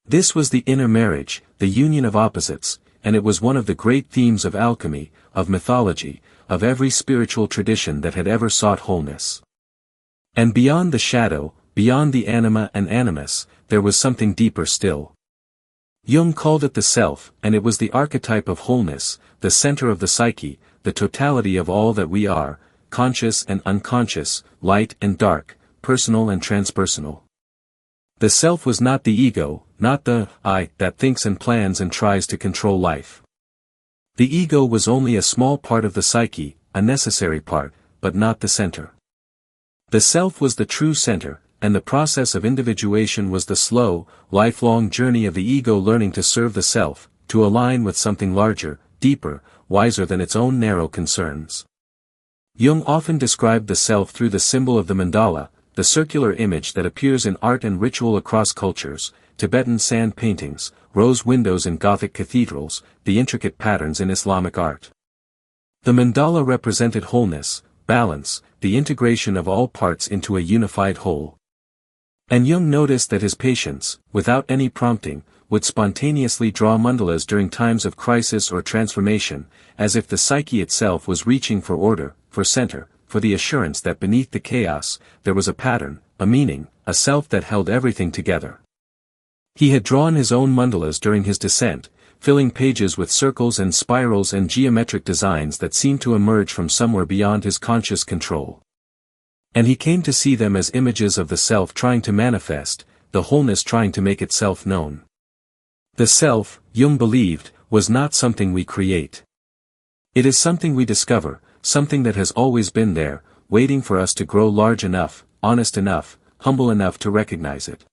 A: This was the inner marriage, the union of opposites, and it was one of the great themes of alchemy, of mythology, of every spiritual tradition that had ever sought wholeness. And beyond the shadow, beyond the anima and animus, there was something deeper still. Jung called it the self, and it was the archetype of wholeness, the center of the psyche, the totality of all that we are, conscious and unconscious, light and dark, personal and transpersonal. The self was not the ego, not the I that thinks and plans and tries to control life. The ego was only a small part of the psyche, a necessary part, but not the center. The self was the true center, and the process of individuation was the slow, lifelong journey of the ego learning to serve the self, to align with something larger, deeper, wiser than its own narrow concerns. Jung often described the self through the symbol of the mandala, the circular image that appears in art and ritual across cultures, Tibetan sand paintings, rose windows in Gothic cathedrals, the intricate patterns in Islamic art. The mandala represented wholeness, balance, the integration of all parts into a unified whole. And Jung noticed that his patients, without any prompting, would spontaneously draw mandalas during times of crisis or transformation, as if the psyche itself was reaching for order, for center, for the assurance that beneath the chaos, there was a pattern, a meaning, a self that held everything together. He had drawn his own mandalas during his descent, filling pages with circles and spirals and geometric designs that seemed to emerge from somewhere beyond his conscious control. And he came to see them as images of the self trying to manifest, the wholeness trying to make itself known. The self, Jung believed, was not something we create. It is something we discover, something that has always been there, waiting for us to grow large enough, honest enough, humble enough to recognize it.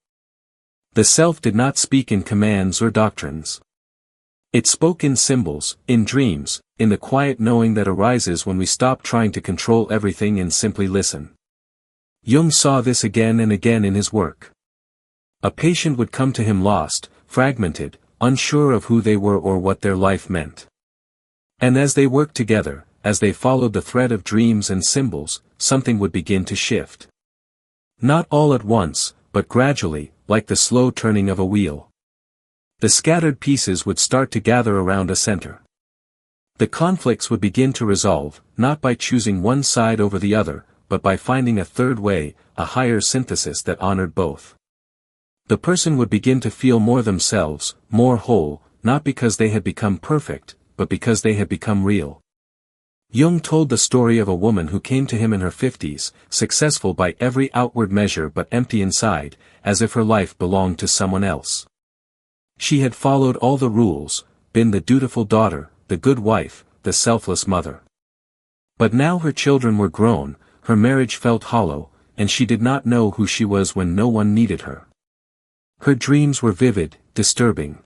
A: The self did not speak in commands or doctrines. It spoke in symbols, in dreams, in the quiet knowing that arises when we stop trying to control everything and simply listen. Jung saw this again and again in his work. A patient would come to him lost, fragmented, unsure of who they were or what their life meant. And as they worked together, as they followed the thread of dreams and symbols, something would begin to shift. Not all at once, but gradually, like the slow turning of a wheel. The scattered pieces would start to gather around a center. The conflicts would begin to resolve, not by choosing one side over the other, but by finding a third way, a higher synthesis that honored both. The person would begin to feel more themselves, more whole, not because they had become perfect, but because they had become real. Jung told the story of a woman who came to him in her 50s, successful by every outward measure but empty inside, as if her life belonged to someone else. She had followed all the rules, been the dutiful daughter, the good wife, the selfless mother. But now her children were grown, her marriage felt hollow, and she did not know who she was when no one needed her. Her dreams were vivid, disturbing.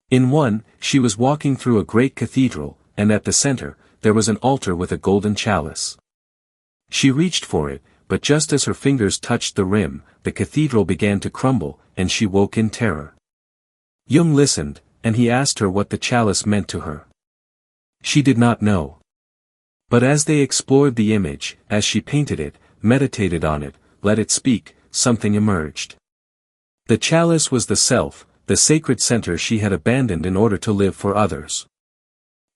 A: In one, she was walking through a great cathedral, and at the center, there was an altar with a golden chalice. She reached for it, but just as her fingers touched the rim, the cathedral began to crumble, and she woke in terror. Jung listened, and he asked her what the chalice meant to her. She did not know. But as they explored the image, as she painted it, meditated on it, let it speak, something emerged. The chalice was the self, the sacred center she had abandoned in order to live for others.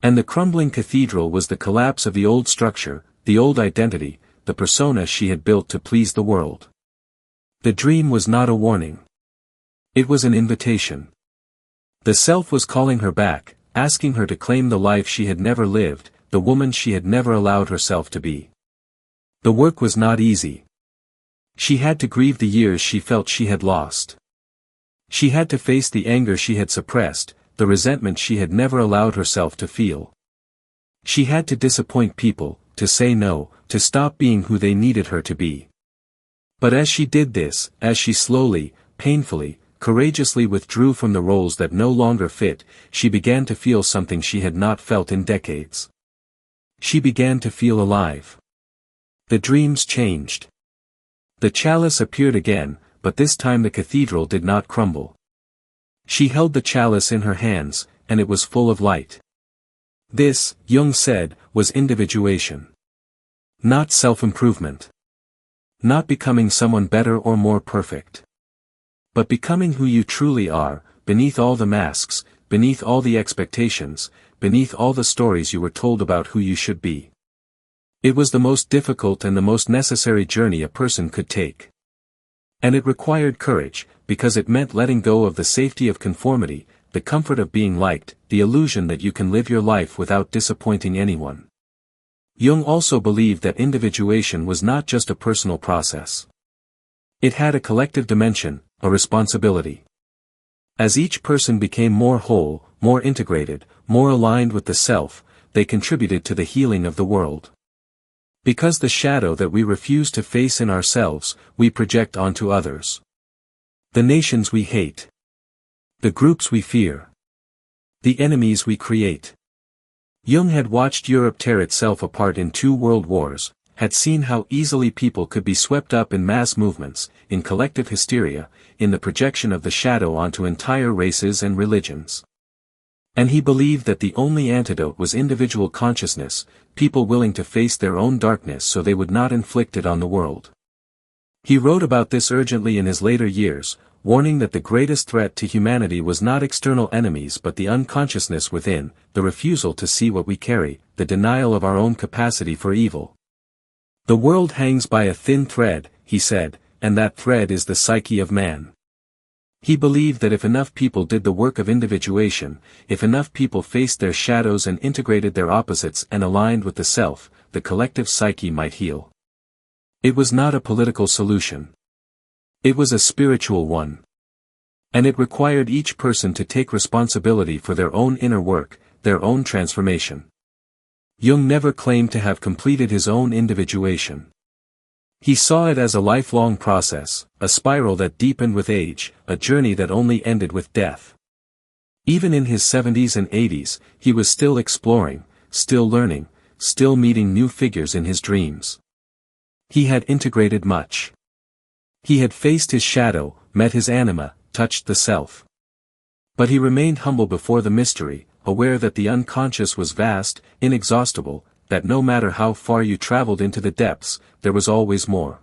A: And the crumbling cathedral was the collapse of the old structure, the old identity, the persona she had built to please the world. The dream was not a warning. It was an invitation. The self was calling her back, asking her to claim the life she had never lived, the woman she had never allowed herself to be. The work was not easy. She had to grieve the years she felt she had lost. She had to face the anger she had suppressed, the resentment she had never allowed herself to feel. She had to disappoint people, to say no, to stop being who they needed her to be. But as she did this, as she slowly, painfully, courageously withdrew from the roles that no longer fit, she began to feel something she had not felt in decades. She began to feel alive. The dreams changed. The chalice appeared again, but this time the cathedral did not crumble. She held the chalice in her hands, and it was full of light. This, Jung said, was individuation. Not self-improvement. Not becoming someone better or more perfect. But becoming who you truly are, beneath all the masks, beneath all the expectations, beneath all the stories you were told about who you should be. It was the most difficult and the most necessary journey a person could take. And it required courage, because it meant letting go of the safety of conformity, the comfort of being liked, the illusion that you can live your life without disappointing anyone. Jung also believed that individuation was not just a personal process. It had a collective dimension, a responsibility. As each person became more whole, more integrated, more aligned with the self, they contributed to the healing of the world. Because the shadow that we refuse to face in ourselves, we project onto others. The nations we hate. The groups we fear. The enemies we create. Jung had watched Europe tear itself apart in 2 world wars, had seen how easily people could be swept up in mass movements, in collective hysteria, in the projection of the shadow onto entire races and religions. And he believed that the only antidote was individual consciousness, people willing to face their own darkness so they would not inflict it on the world. He wrote about this urgently in his later years, warning that the greatest threat to humanity was not external enemies but the unconsciousness within, the refusal to see what we carry, the denial of our own capacity for evil. The world hangs by a thin thread, he said, and that thread is the psyche of man. He believed that if enough people did the work of individuation, if enough people faced their shadows and integrated their opposites and aligned with the self, the collective psyche might heal. It was not a political solution. It was a spiritual one. And it required each person to take responsibility for their own inner work, their own transformation. Jung never claimed to have completed his own individuation. He saw it as a lifelong process, a spiral that deepened with age, a journey that only ended with death. Even in his 70s and 80s, he was still exploring, still learning, still meeting new figures in his dreams. He had integrated much. He had faced his shadow, met his anima, touched the self. But he remained humble before the mystery, aware that the unconscious was vast, inexhaustible, that no matter how far you traveled into the depths, there was always more.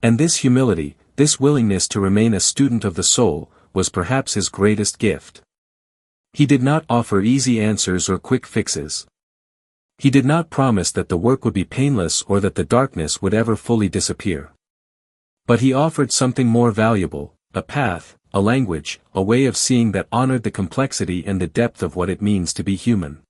A: And this humility, this willingness to remain a student of the soul, was perhaps his greatest gift. He did not offer easy answers or quick fixes. He did not promise that the work would be painless or that the darkness would ever fully disappear. But he offered something more valuable, a path, a language, a way of seeing that honored the complexity and the depth of what it means to be human.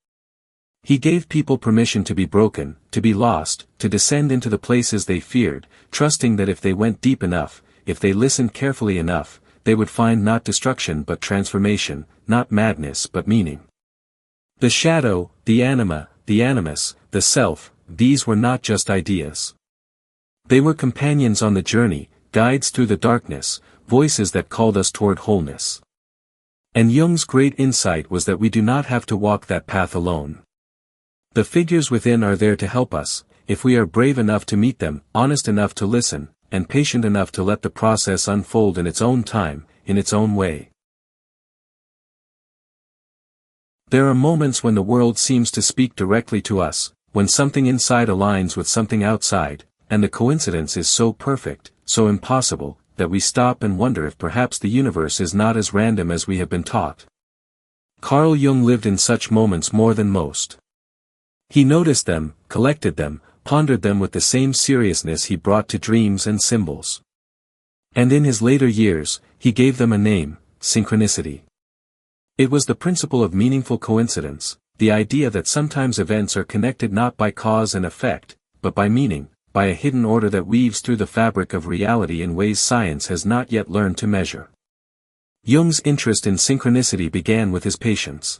A: He gave people permission to be broken, to be lost, to descend into the places they feared, trusting that if they went deep enough, if they listened carefully enough, they would find not destruction but transformation, not madness but meaning. The shadow, the anima, the animus, the self, these were not just ideas. They were companions on the journey, guides through the darkness, voices that called us toward wholeness. And Jung's great insight was that we do not have to walk that path alone. The figures within are there to help us, if we are brave enough to meet them, honest enough to listen, and patient enough to let the process unfold in its own time, in its own way. There are moments when the world seems to speak directly to us, when something inside aligns with something outside, and the coincidence is so perfect, so impossible, that we stop and wonder if perhaps the universe is not as random as we have been taught. Carl Jung lived in such moments more than most. He noticed them, collected them, pondered them with the same seriousness he brought to dreams and symbols. And in his later years, he gave them a name, synchronicity. It was the principle of meaningful coincidence, the idea that sometimes events are connected not by cause and effect, but by meaning, by a hidden order that weaves through the fabric of reality in ways science has not yet learned to measure. Jung's interest in synchronicity began with his patients.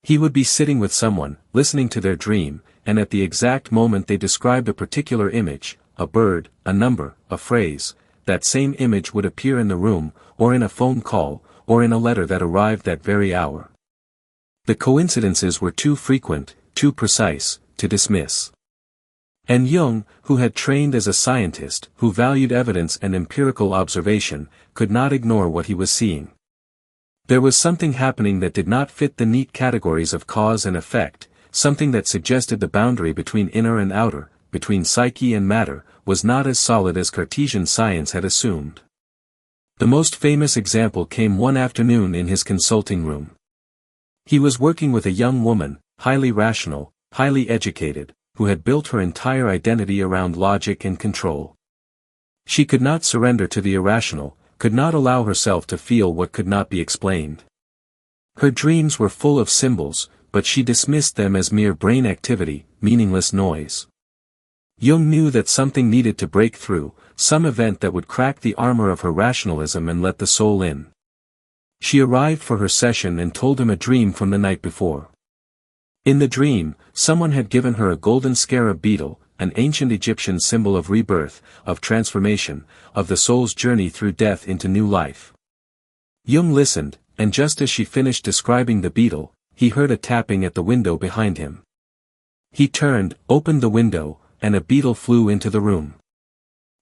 A: He would be sitting with someone, listening to their dream, and at the exact moment they described a particular image, a bird, a number, a phrase, that same image would appear in the room, or in a phone call, or in a letter that arrived that very hour. The coincidences were too frequent, too precise, to dismiss. And Jung, who had trained as a scientist, who valued evidence and empirical observation, could not ignore what he was seeing. There was something happening that did not fit the neat categories of cause and effect, something that suggested the boundary between inner and outer, between psyche and matter, was not as solid as Cartesian science had assumed. The most famous example came one afternoon in his consulting room. He was working with a young woman, highly rational, highly educated, who had built her entire identity around logic and control. She could not surrender to the irrational, could not allow herself to feel what could not be explained. Her dreams were full of symbols, but she dismissed them as mere brain activity, meaningless noise. Jung knew that something needed to break through, some event that would crack the armor of her rationalism and let the soul in. She arrived for her session and told him a dream from the night before. In the dream, someone had given her a golden scarab beetle, an ancient Egyptian symbol of rebirth, of transformation, of the soul's journey through death into new life. Jung listened, and just as she finished describing the beetle, he heard a tapping at the window behind him. He turned, opened the window, and a beetle flew into the room.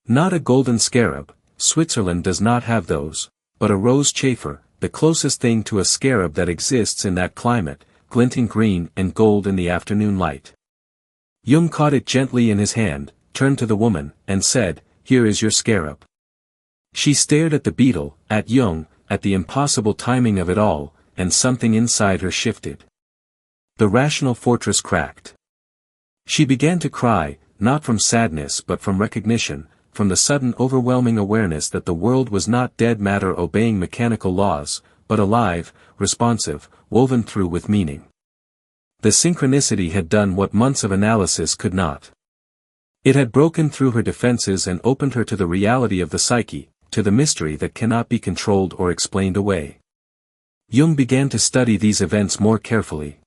A: Not a golden scarab, Switzerland does not have those, but a rose chafer, the closest thing to a scarab that exists in that climate, glinting green and gold in the afternoon light. Jung caught it gently in his hand, turned to the woman, and said, "Here is your scarab." She stared at the beetle, at Jung, at the impossible timing of it all, and something inside her shifted. The rational fortress cracked. She began to cry, not from sadness but from recognition, from the sudden overwhelming awareness that the world was not dead matter obeying mechanical laws, but alive, responsive, woven through with meaning. The synchronicity had done what months of analysis could not. It had broken through her defenses and opened her to the reality of the psyche, to the mystery that cannot be controlled or explained away. Jung began to study these events more carefully.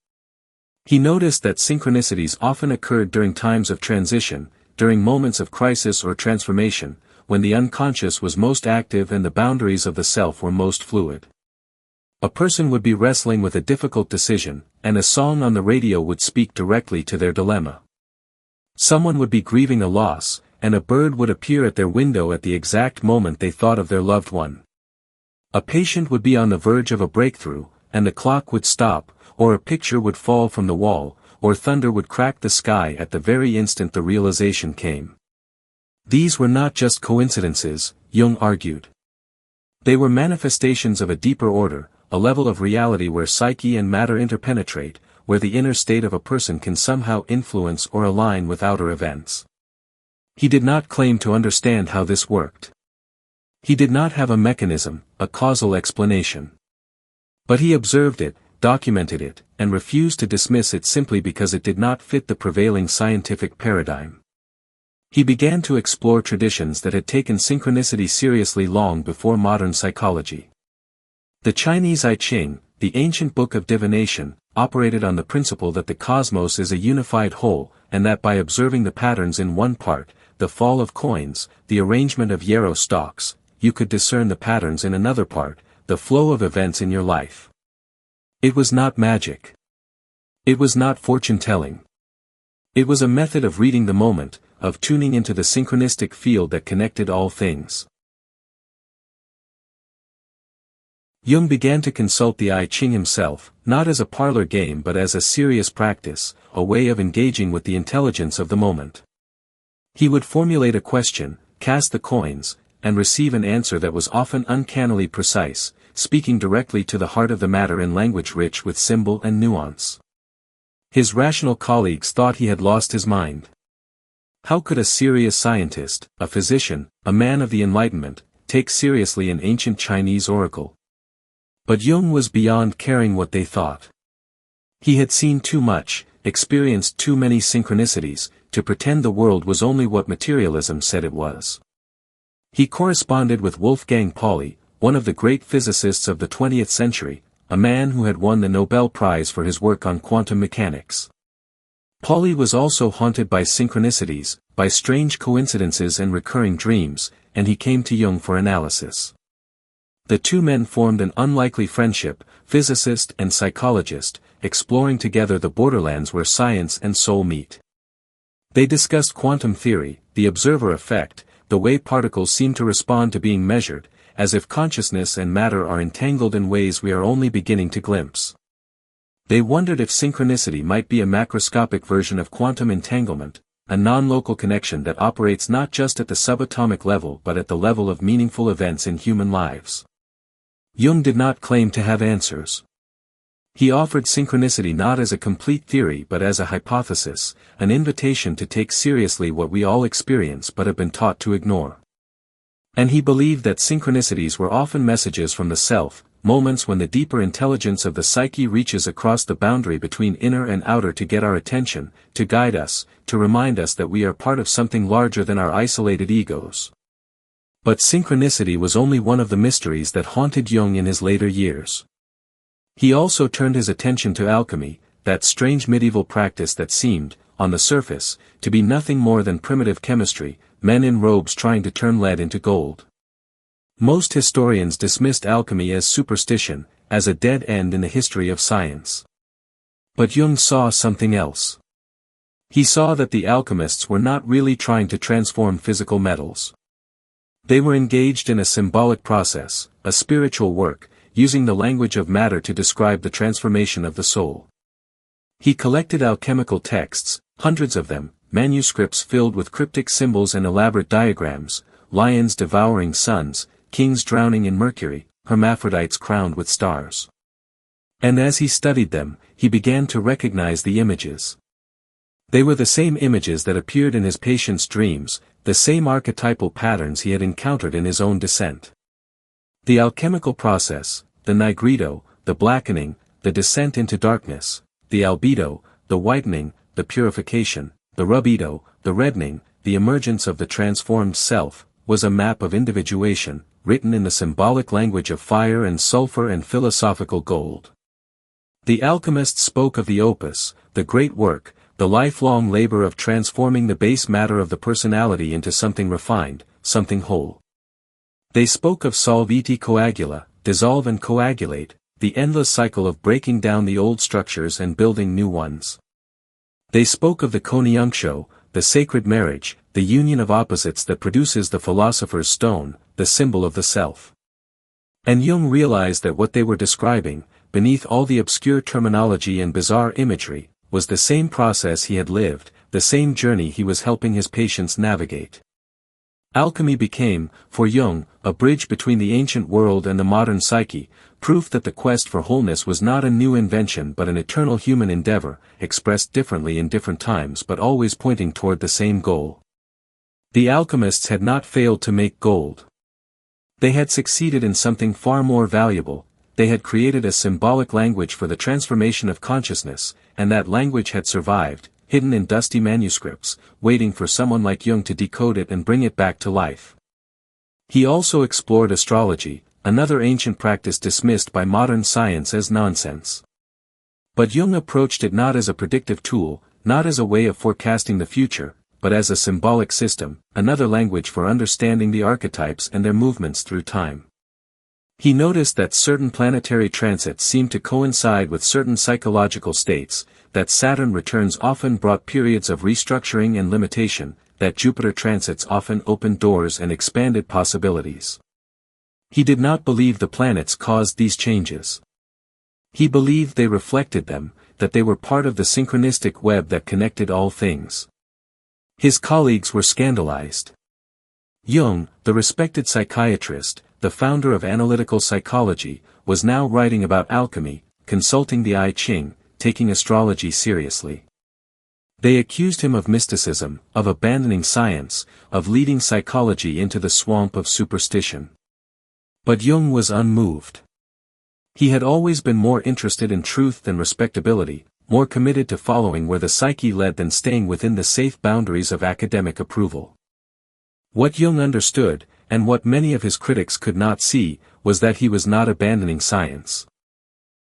A: He noticed that synchronicities often occurred during times of transition, during moments of crisis or transformation, when the unconscious was most active and the boundaries of the self were most fluid. A person would be wrestling with a difficult decision, and a song on the radio would speak directly to their dilemma. Someone would be grieving a loss, and a bird would appear at their window at the exact moment they thought of their loved one. A patient would be on the verge of a breakthrough, and the clock would stop, or a picture would fall from the wall, or thunder would crack the sky at the very instant the realization came. These were not just coincidences, Jung argued. They were manifestations of a deeper order, a level of reality where psyche and matter interpenetrate, where the inner state of a person can somehow influence or align with outer events. He did not claim to understand how this worked. He did not have a mechanism, a causal explanation. But he observed it, documented it, and refused to dismiss it simply because it did not fit the prevailing scientific paradigm. He began to explore traditions that had taken synchronicity seriously long before modern psychology. The Chinese I Ching, the ancient book of divination, operated on the principle that the cosmos is a unified whole, and that by observing the patterns in one part, the fall of coins, the arrangement of yarrow stalks, you could discern the patterns in another part, the flow of events in your life. It was not magic. It was not fortune-telling. It was a method of reading the moment, of tuning into the synchronistic field that connected all things. Jung began to consult the I Ching himself, not as a parlor game but as a serious practice, a way of engaging with the intelligence of the moment. He would formulate a question, cast the coins, and receive an answer that was often uncannily precise, speaking directly to the heart of the matter in language rich with symbol and nuance. His rational colleagues thought he had lost his mind. How could a serious scientist, a physician, a man of the Enlightenment, take seriously an ancient Chinese oracle? But Jung was beyond caring what they thought. He had seen too much, experienced too many synchronicities, to pretend the world was only what materialism said it was. He corresponded with Wolfgang Pauli, one of the great physicists of the 20th century, a man who had won the Nobel Prize for his work on quantum mechanics. Pauli was also haunted by synchronicities, by strange coincidences and recurring dreams, and he came to Jung for analysis. The two men formed an unlikely friendship, physicist and psychologist, exploring together the borderlands where science and soul meet. They discussed quantum theory, the observer effect, the way particles seem to respond to being measured, as if consciousness and matter are entangled in ways we are only beginning to glimpse. They wondered if synchronicity might be a macroscopic version of quantum entanglement, a non-local connection that operates not just at the subatomic level but at the level of meaningful events in human lives. Jung did not claim to have answers. He offered synchronicity not as a complete theory but as a hypothesis, an invitation to take seriously what we all experience but have been taught to ignore. And he believed that synchronicities were often messages from the self, moments when the deeper intelligence of the psyche reaches across the boundary between inner and outer to get our attention, to guide us, to remind us that we are part of something larger than our isolated egos. But synchronicity was only one of the mysteries that haunted Jung in his later years. He also turned his attention to alchemy, that strange medieval practice that seemed, on the surface, to be nothing more than primitive chemistry, men in robes trying to turn lead into gold. Most historians dismissed alchemy as superstition, as a dead end in the history of science. But Jung saw something else. He saw that the alchemists were not really trying to transform physical metals. They were engaged in a symbolic process, a spiritual work, using the language of matter to describe the transformation of the soul. He collected alchemical texts, hundreds of them, manuscripts filled with cryptic symbols and elaborate diagrams, lions devouring suns, kings drowning in mercury, hermaphrodites crowned with stars. And as he studied them, he began to recognize the images. They were the same images that appeared in his patient's dreams, the same archetypal patterns he had encountered in his own descent. The alchemical process, the nigredo, the blackening, the descent into darkness, the albedo, the whitening, the purification, the rubedo, the reddening, the emergence of the transformed self, was a map of individuation, written in the symbolic language of fire and sulfur and philosophical gold. The alchemists spoke of the opus, the great work, the lifelong labor of transforming the base matter of the personality into something refined, something whole. They spoke of solve et coagula, dissolve and coagulate, the endless cycle of breaking down the old structures and building new ones. They spoke of the conjunction, the sacred marriage, the union of opposites that produces the philosopher's stone, the symbol of the self. And Jung realized that what they were describing, beneath all the obscure terminology and bizarre imagery, was the same process he had lived, the same journey he was helping his patients navigate. Alchemy became, for Jung, a bridge between the ancient world and the modern psyche, proof that the quest for wholeness was not a new invention but an eternal human endeavor, expressed differently in different times but always pointing toward the same goal. The alchemists had not failed to make gold. They had succeeded in something far more valuable. They had created a symbolic language for the transformation of consciousness, and that language had survived, hidden in dusty manuscripts, waiting for someone like Jung to decode it and bring it back to life. He also explored astrology, another ancient practice dismissed by modern science as nonsense. But Jung approached it not as a predictive tool, not as a way of forecasting the future, but as a symbolic system, another language for understanding the archetypes and their movements through time. He noticed that certain planetary transits seemed to coincide with certain psychological states, that Saturn returns often brought periods of restructuring and limitation, that Jupiter transits often opened doors and expanded possibilities. He did not believe the planets caused these changes. He believed they reflected them, that they were part of the synchronistic web that connected all things. His colleagues were scandalized. Jung, the respected psychiatrist, the founder of analytical psychology, was now writing about alchemy, consulting the I Ching, taking astrology seriously. They accused him of mysticism, of abandoning science, of leading psychology into the swamp of superstition. But Jung was unmoved. He had always been more interested in truth than respectability, more committed to following where the psyche led than staying within the safe boundaries of academic approval. What Jung understood, and what many of his critics could not see, was that he was not abandoning science.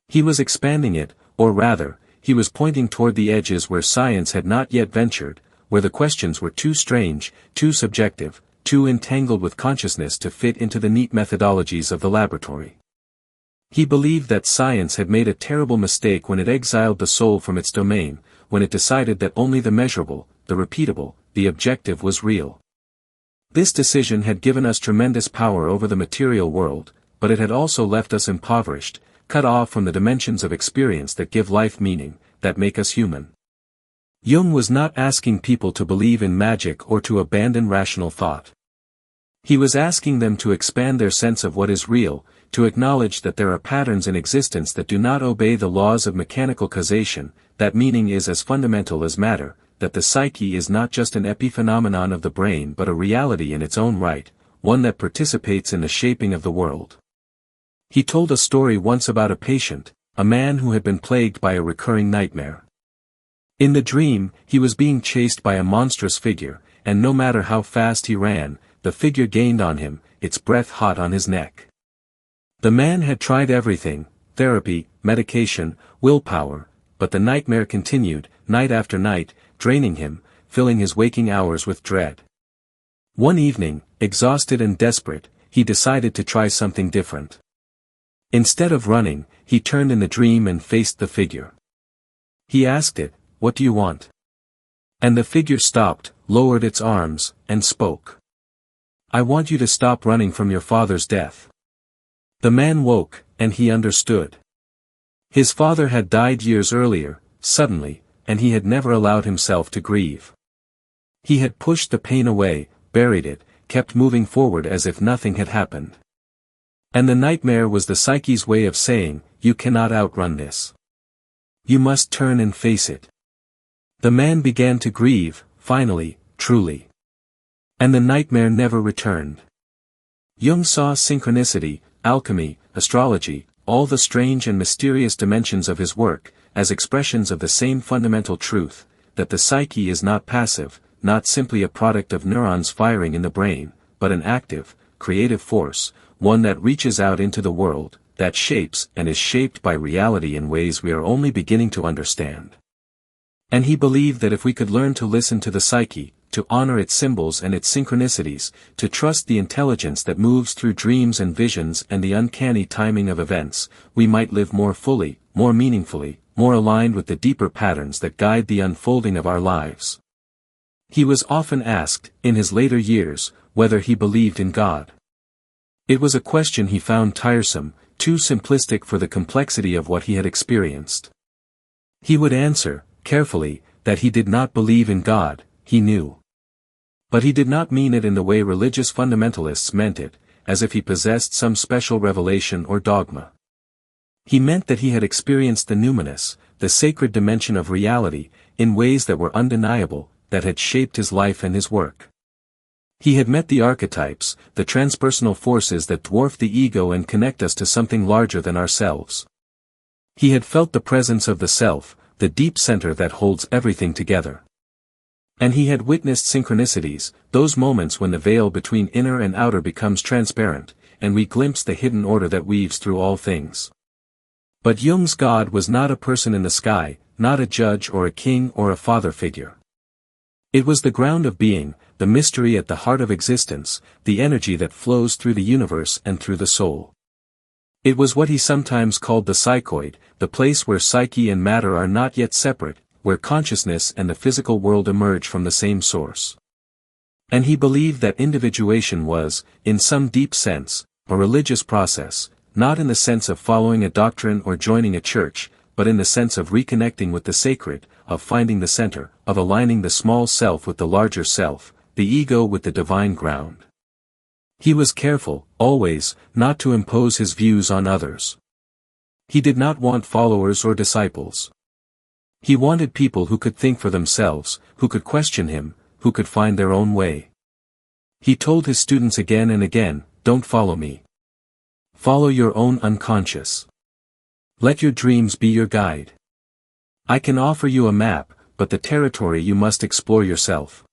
A: He was expanding it, or rather, he was pointing toward the edges where science had not yet ventured, where the questions were too strange, too subjective, too entangled with consciousness to fit into the neat methodologies of the laboratory. He believed that science had made a terrible mistake when it exiled the soul from its domain, when it decided that only the measurable, the repeatable, the objective was real. This decision had given us tremendous power over the material world, but it had also left us impoverished, cut off from the dimensions of experience that give life meaning, that make us human. Jung was not asking people to believe in magic or to abandon rational thought. He was asking them to expand their sense of what is real, to acknowledge that there are patterns in existence that do not obey the laws of mechanical causation, that meaning is as fundamental as matter, that the psyche is not just an epiphenomenon of the brain but a reality in its own right, one that participates in the shaping of the world. He told a story once about a patient, a man who had been plagued by a recurring nightmare. In the dream, he was being chased by a monstrous figure, and no matter how fast he ran, the figure gained on him, its breath hot on his neck. The man had tried everything, therapy, medication, willpower, but the nightmare continued, night after night, draining him, filling his waking hours with dread. One evening, exhausted and desperate, he decided to try something different. Instead of running, he turned in the dream and faced the figure. He asked it, "What do you want?" And the figure stopped, lowered its arms, and spoke. "I want you to stop running from your father's death." The man woke, and he understood. His father had died years earlier, suddenly, and he had never allowed himself to grieve. He had pushed the pain away, buried it, kept moving forward as if nothing had happened. And the nightmare was the psyche's way of saying, "You cannot outrun this. You must turn and face it." The man began to grieve, finally, truly. And the nightmare never returned. Jung saw synchronicity, alchemy, astrology, all the strange and mysterious dimensions of his work, as expressions of the same fundamental truth, that the psyche is not passive, not simply a product of neurons firing in the brain, but an active, creative force, one that reaches out into the world, that shapes and is shaped by reality in ways we are only beginning to understand. And he believed that if we could learn to listen to the psyche, to honor its symbols and its synchronicities, to trust the intelligence that moves through dreams and visions and the uncanny timing of events, we might live more fully, more meaningfully, more aligned with the deeper patterns that guide the unfolding of our lives. He was often asked, in his later years, whether he believed in God. It was a question he found tiresome, too simplistic for the complexity of what he had experienced. He would answer, carefully, that he did not believe in God, he knew. But he did not mean it in the way religious fundamentalists meant it, as if he possessed some special revelation or dogma. He meant that he had experienced the numinous, the sacred dimension of reality, in ways that were undeniable, that had shaped his life and his work. He had met the archetypes, the transpersonal forces that dwarf the ego and connect us to something larger than ourselves. He had felt the presence of the self, the deep center that holds everything together. And he had witnessed synchronicities, those moments when the veil between inner and outer becomes transparent, and we glimpse the hidden order that weaves through all things. But Jung's God was not a person in the sky, not a judge or a king or a father figure. It was the ground of being, the mystery at the heart of existence, the energy that flows through the universe and through the soul. It was what he sometimes called the psychoid, the place where psyche and matter are not yet separate, where consciousness and the physical world emerge from the same source. And he believed that individuation was, in some deep sense, a religious process, not in the sense of following a doctrine or joining a church, but in the sense of reconnecting with the sacred, of finding the center, of aligning the small self with the larger self, the ego with the divine ground. He was careful, always, not to impose his views on others. He did not want followers or disciples. He wanted people who could think for themselves, who could question him, who could find their own way. He told his students again and again, "Don't follow me. Follow your own unconscious. Let your dreams be your guide. I can offer you a map, but the territory you must explore yourself."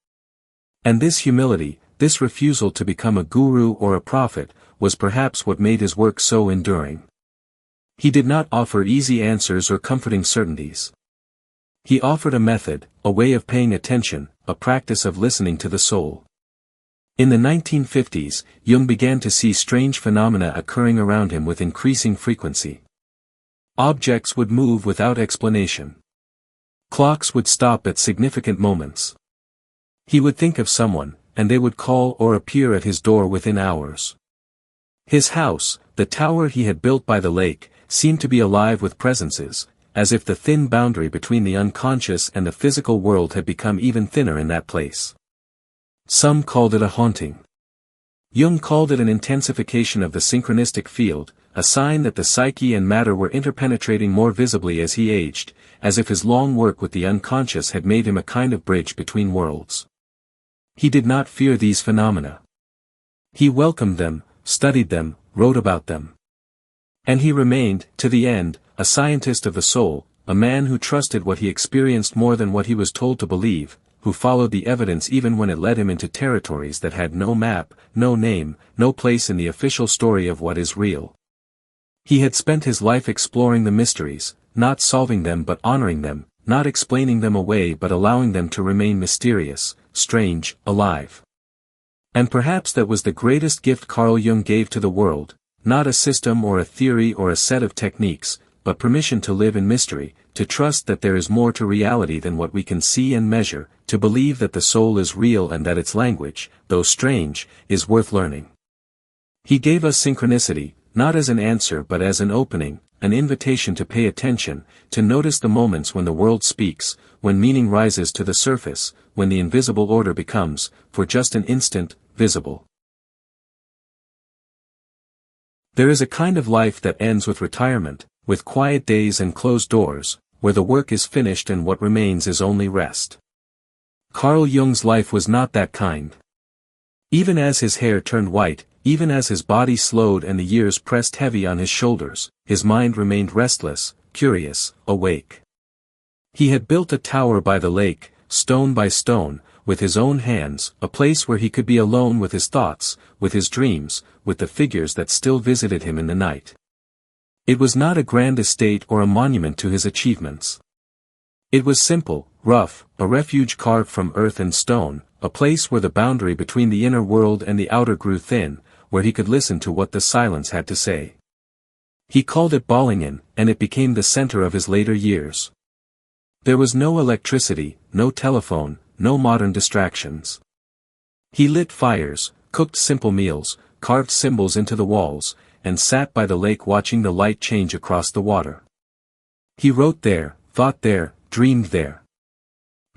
A: And this humility, this refusal to become a guru or a prophet, was perhaps what made his work so enduring. He did not offer easy answers or comforting certainties. He offered a method, a way of paying attention, a practice of listening to the soul. In the 1950s, Jung began to see strange phenomena occurring around him with increasing frequency. Objects would move without explanation. Clocks would stop at significant moments. He would think of someone, and they would call or appear at his door within hours. His house, the tower he had built by the lake, seemed to be alive with presences, as if the thin boundary between the unconscious and the physical world had become even thinner in that place. Some called it a haunting. Jung called it an intensification of the synchronistic field, a sign that the psyche and matter were interpenetrating more visibly as he aged, as if his long work with the unconscious had made him a kind of bridge between worlds. He did not fear these phenomena. He welcomed them, studied them, wrote about them. And he remained, to the end, a scientist of the soul, a man who trusted what he experienced more than what he was told to believe, who followed the evidence even when it led him into territories that had no map, no name, no place in the official story of what is real. He had spent his life exploring the mysteries, not solving them but honoring them, not explaining them away but allowing them to remain mysterious, strange, alive. And perhaps that was the greatest gift Carl Jung gave to the world, not a system or a theory or a set of techniques, but permission to live in mystery, to trust that there is more to reality than what we can see and measure, to believe that the soul is real and that its language, though strange, is worth learning. He gave us synchronicity, not as an answer but as an opening, an invitation to pay attention, to notice the moments when the world speaks, when meaning rises to the surface, when the invisible order becomes, for just an instant, visible. There is a kind of life that ends with retirement, with quiet days and closed doors, where the work is finished and what remains is only rest. Carl Jung's life was not that kind. Even as his hair turned white, even as his body slowed and the years pressed heavy on his shoulders, his mind remained restless, curious, awake. He had built a tower by the lake, stone by stone, with his own hands, a place where he could be alone with his thoughts, with his dreams, with the figures that still visited him in the night. It was not a grand estate or a monument to his achievements. It was simple, rough, a refuge carved from earth and stone, a place where the boundary between the inner world and the outer grew thin, where he could listen to what the silence had to say. He called it Ballingen, and it became the center of his later years. There was no electricity, no telephone, no modern distractions. He lit fires, cooked simple meals, carved symbols into the walls, and sat by the lake watching the light change across the water. He wrote there, thought there, dreamed there.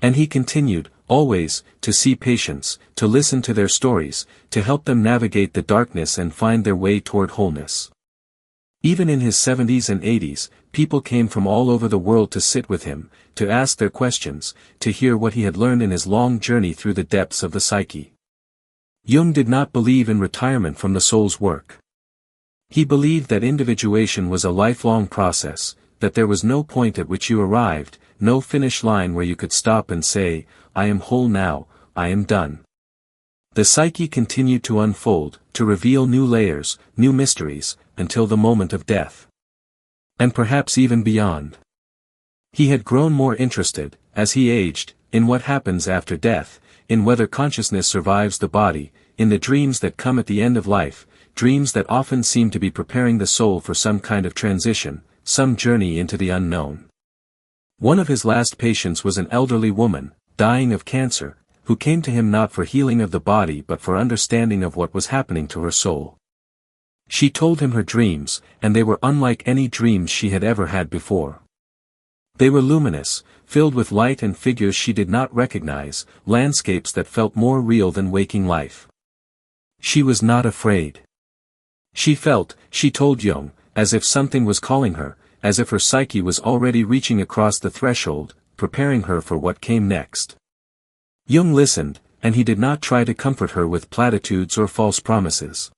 A: And he continued, always, to see patients, to listen to their stories, to help them navigate the darkness and find their way toward wholeness. Even in his 70s and 80s, people came from all over the world to sit with him, to ask their questions, to hear what he had learned in his long journey through the depths of the psyche. Jung did not believe in retirement from the soul's work. He believed that individuation was a lifelong process, that there was no point at which you arrived, no finish line where you could stop and say, I am whole now, I am done. The psyche continued to unfold, to reveal new layers, new mysteries, until the moment of death. And perhaps even beyond. He had grown more interested, as he aged, in what happens after death, in whether consciousness survives the body, in the dreams that come at the end of life, dreams that often seem to be preparing the soul for some kind of transition, some journey into the unknown. One of his last patients was an elderly woman, dying of cancer, who came to him not for healing of the body but for understanding of what was happening to her soul. She told him her dreams, and they were unlike any dreams she had ever had before. They were luminous, filled with light and figures she did not recognize, landscapes that felt more real than waking life. She was not afraid. She felt, she told Jung, as if something was calling her, as if her psyche was already reaching across the threshold, preparing her for what came next. Jung listened, and he did not try to comfort her with platitudes or false promises.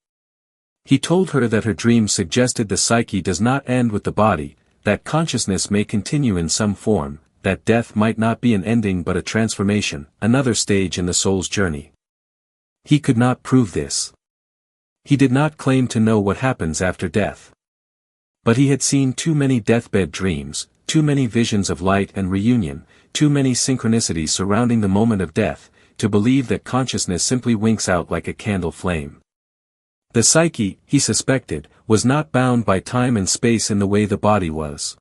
A: He told her that her dreams suggested the psyche does not end with the body, that consciousness may continue in some form, that death might not be an ending but a transformation, another stage in the soul's journey. He could not prove this. He did not claim to know what happens after death. But he had seen too many deathbed dreams, too many visions of light and reunion, too many synchronicities surrounding the moment of death, to believe that consciousness simply winks out like a candle flame. The psyche, he suspected, was not bound by time and space in the way the body was.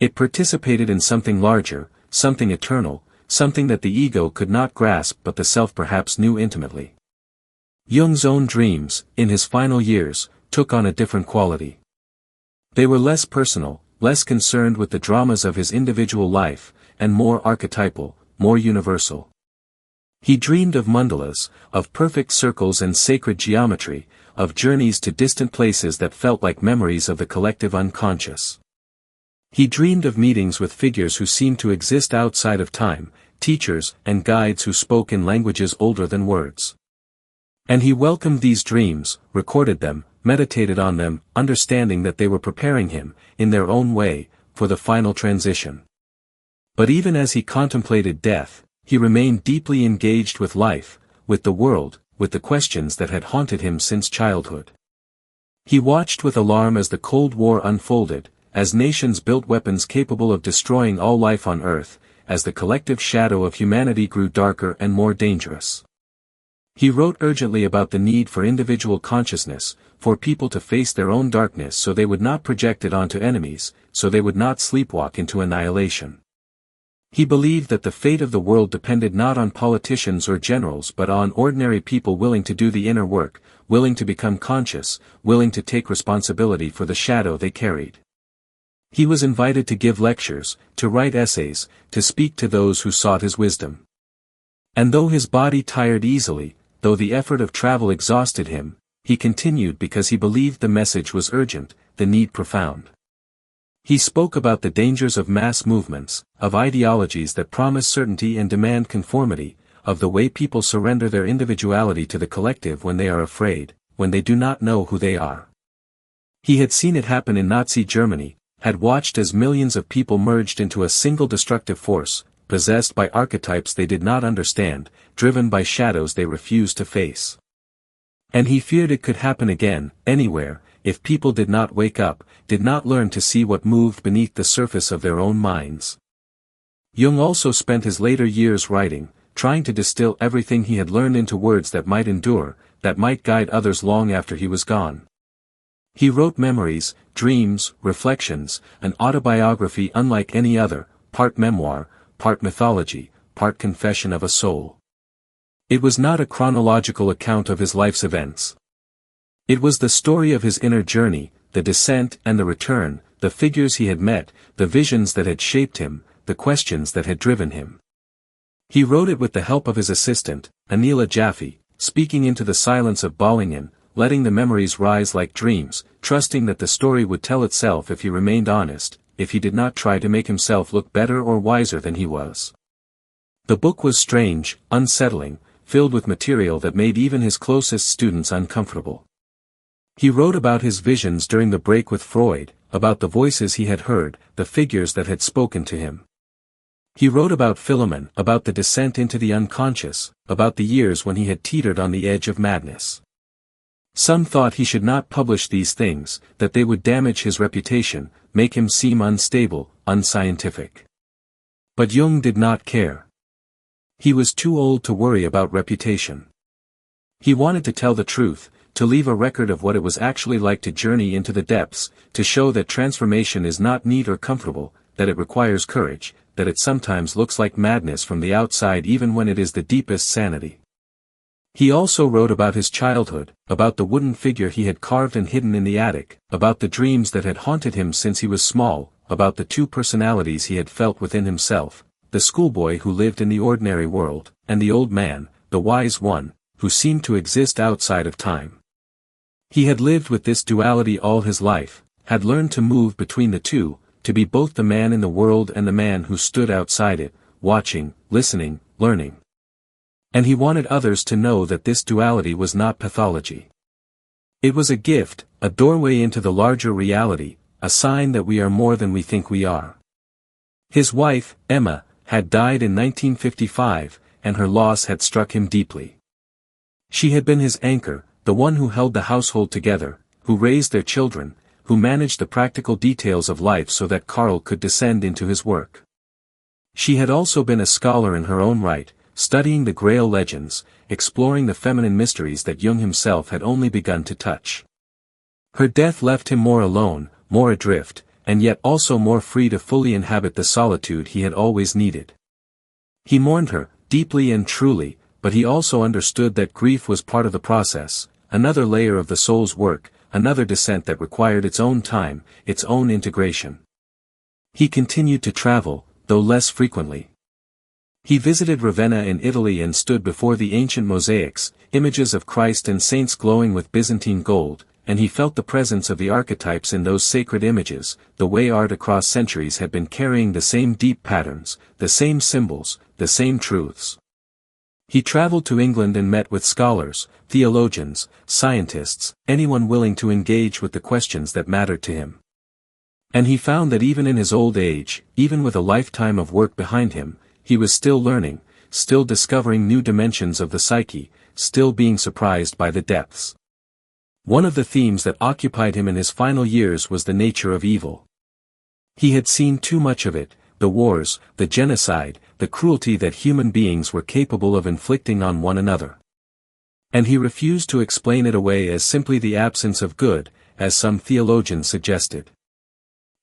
A: It participated in something larger, something eternal, something that the ego could not grasp but the self perhaps knew intimately. Jung's own dreams, in his final years, took on a different quality. They were less personal, less concerned with the dramas of his individual life, and more archetypal, more universal. He dreamed of mandalas, of perfect circles and sacred geometry, of journeys to distant places that felt like memories of the collective unconscious. He dreamed of meetings with figures who seemed to exist outside of time, teachers and guides who spoke in languages older than words. And he welcomed these dreams, recorded them, meditated on them, understanding that they were preparing him, in their own way, for the final transition. But even as he contemplated death, he remained deeply engaged with life, with the world, with the questions that had haunted him since childhood. He watched with alarm as the Cold War unfolded, as nations built weapons capable of destroying all life on Earth, as the collective shadow of humanity grew darker and more dangerous. He wrote urgently about the need for individual consciousness, for people to face their own darkness so they would not project it onto enemies, so they would not sleepwalk into annihilation. He believed that the fate of the world depended not on politicians or generals but on ordinary people willing to do the inner work, willing to become conscious, willing to take responsibility for the shadow they carried. He was invited to give lectures, to write essays, to speak to those who sought his wisdom. And though his body tired easily, though the effort of travel exhausted him, he continued because he believed the message was urgent, the need profound. He spoke about the dangers of mass movements, of ideologies that promise certainty and demand conformity, of the way people surrender their individuality to the collective when they are afraid, when they do not know who they are. He had seen it happen in Nazi Germany, had watched as millions of people merged into a single destructive force, possessed by archetypes they did not understand, driven by shadows they refused to face. And he feared it could happen again, anywhere, if people did not wake up, did not learn to see what moved beneath the surface of their own minds. Jung also spent his later years writing, trying to distill everything he had learned into words that might endure, that might guide others long after he was gone. He wrote memories, dreams, reflections, an autobiography unlike any other, part memoir, part mythology, part confession of a soul. It was not a chronological account of his life's events. It was the story of his inner journey, the descent and the return, the figures he had met, the visions that had shaped him, the questions that had driven him. He wrote it with the help of his assistant, Anila Jaffe, speaking into the silence of Bollingen, letting the memories rise like dreams, trusting that the story would tell itself if he remained honest, if he did not try to make himself look better or wiser than he was. The book was strange, unsettling, filled with material that made even his closest students uncomfortable. He wrote about his visions during the break with Freud, about the voices he had heard, the figures that had spoken to him. He wrote about Philemon, about the descent into the unconscious, about the years when he had teetered on the edge of madness. Some thought he should not publish these things, that they would damage his reputation, make him seem unstable, unscientific. But Jung did not care. He was too old to worry about reputation. He wanted to tell the truth, to leave a record of what it was actually like to journey into the depths, to show that transformation is not neat or comfortable, that it requires courage, that it sometimes looks like madness from the outside even when it is the deepest sanity. He also wrote about his childhood, about the wooden figure he had carved and hidden in the attic, about the dreams that had haunted him since he was small, about the two personalities he had felt within himself, the schoolboy who lived in the ordinary world, and the old man, the wise one, who seemed to exist outside of time. He had lived with this duality all his life, had learned to move between the two, to be both the man in the world and the man who stood outside it, watching, listening, learning. And he wanted others to know that this duality was not pathology. It was a gift, a doorway into the larger reality, a sign that we are more than we think we are. His wife, Emma, had died in 1955, and her loss had struck him deeply. She had been his anchor, the one who held the household together, who raised their children, who managed the practical details of life so that Carl could descend into his work. She had also been a scholar in her own right, studying the Grail legends, exploring the feminine mysteries that Jung himself had only begun to touch. Her death left him more alone, more adrift, and yet also more free to fully inhabit the solitude he had always needed. He mourned her, deeply and truly, but he also understood that grief was part of the process, another layer of the soul's work, another descent that required its own time, its own integration. He continued to travel, though less frequently. He visited Ravenna in Italy and stood before the ancient mosaics, images of Christ and saints glowing with Byzantine gold, and he felt the presence of the archetypes in those sacred images, the way art across centuries had been carrying the same deep patterns, the same symbols, the same truths. He traveled to England and met with scholars, theologians, scientists, anyone willing to engage with the questions that mattered to him. And he found that even in his old age, even with a lifetime of work behind him, he was still learning, still discovering new dimensions of the psyche, still being surprised by the depths. One of the themes that occupied him in his final years was the nature of evil. He had seen too much of it, the wars, the genocide, the cruelty that human beings were capable of inflicting on one another. And he refused to explain it away as simply the absence of good, as some theologians suggested.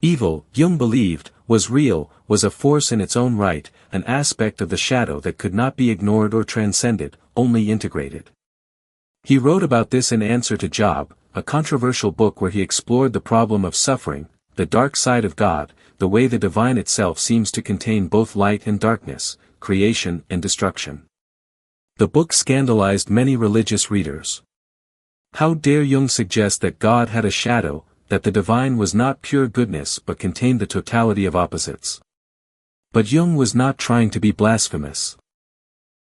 A: Evil, Jung believed, was real, was a force in its own right, an aspect of the shadow that could not be ignored or transcended, only integrated. He wrote about this in Answer to Job, a controversial book where he explored the problem of suffering, the dark side of God, the way the divine itself seems to contain both light and darkness, creation and destruction. The book scandalized many religious readers. How dare Jung suggest that God had a shadow, that the divine was not pure goodness but contained the totality of opposites? But Jung was not trying to be blasphemous.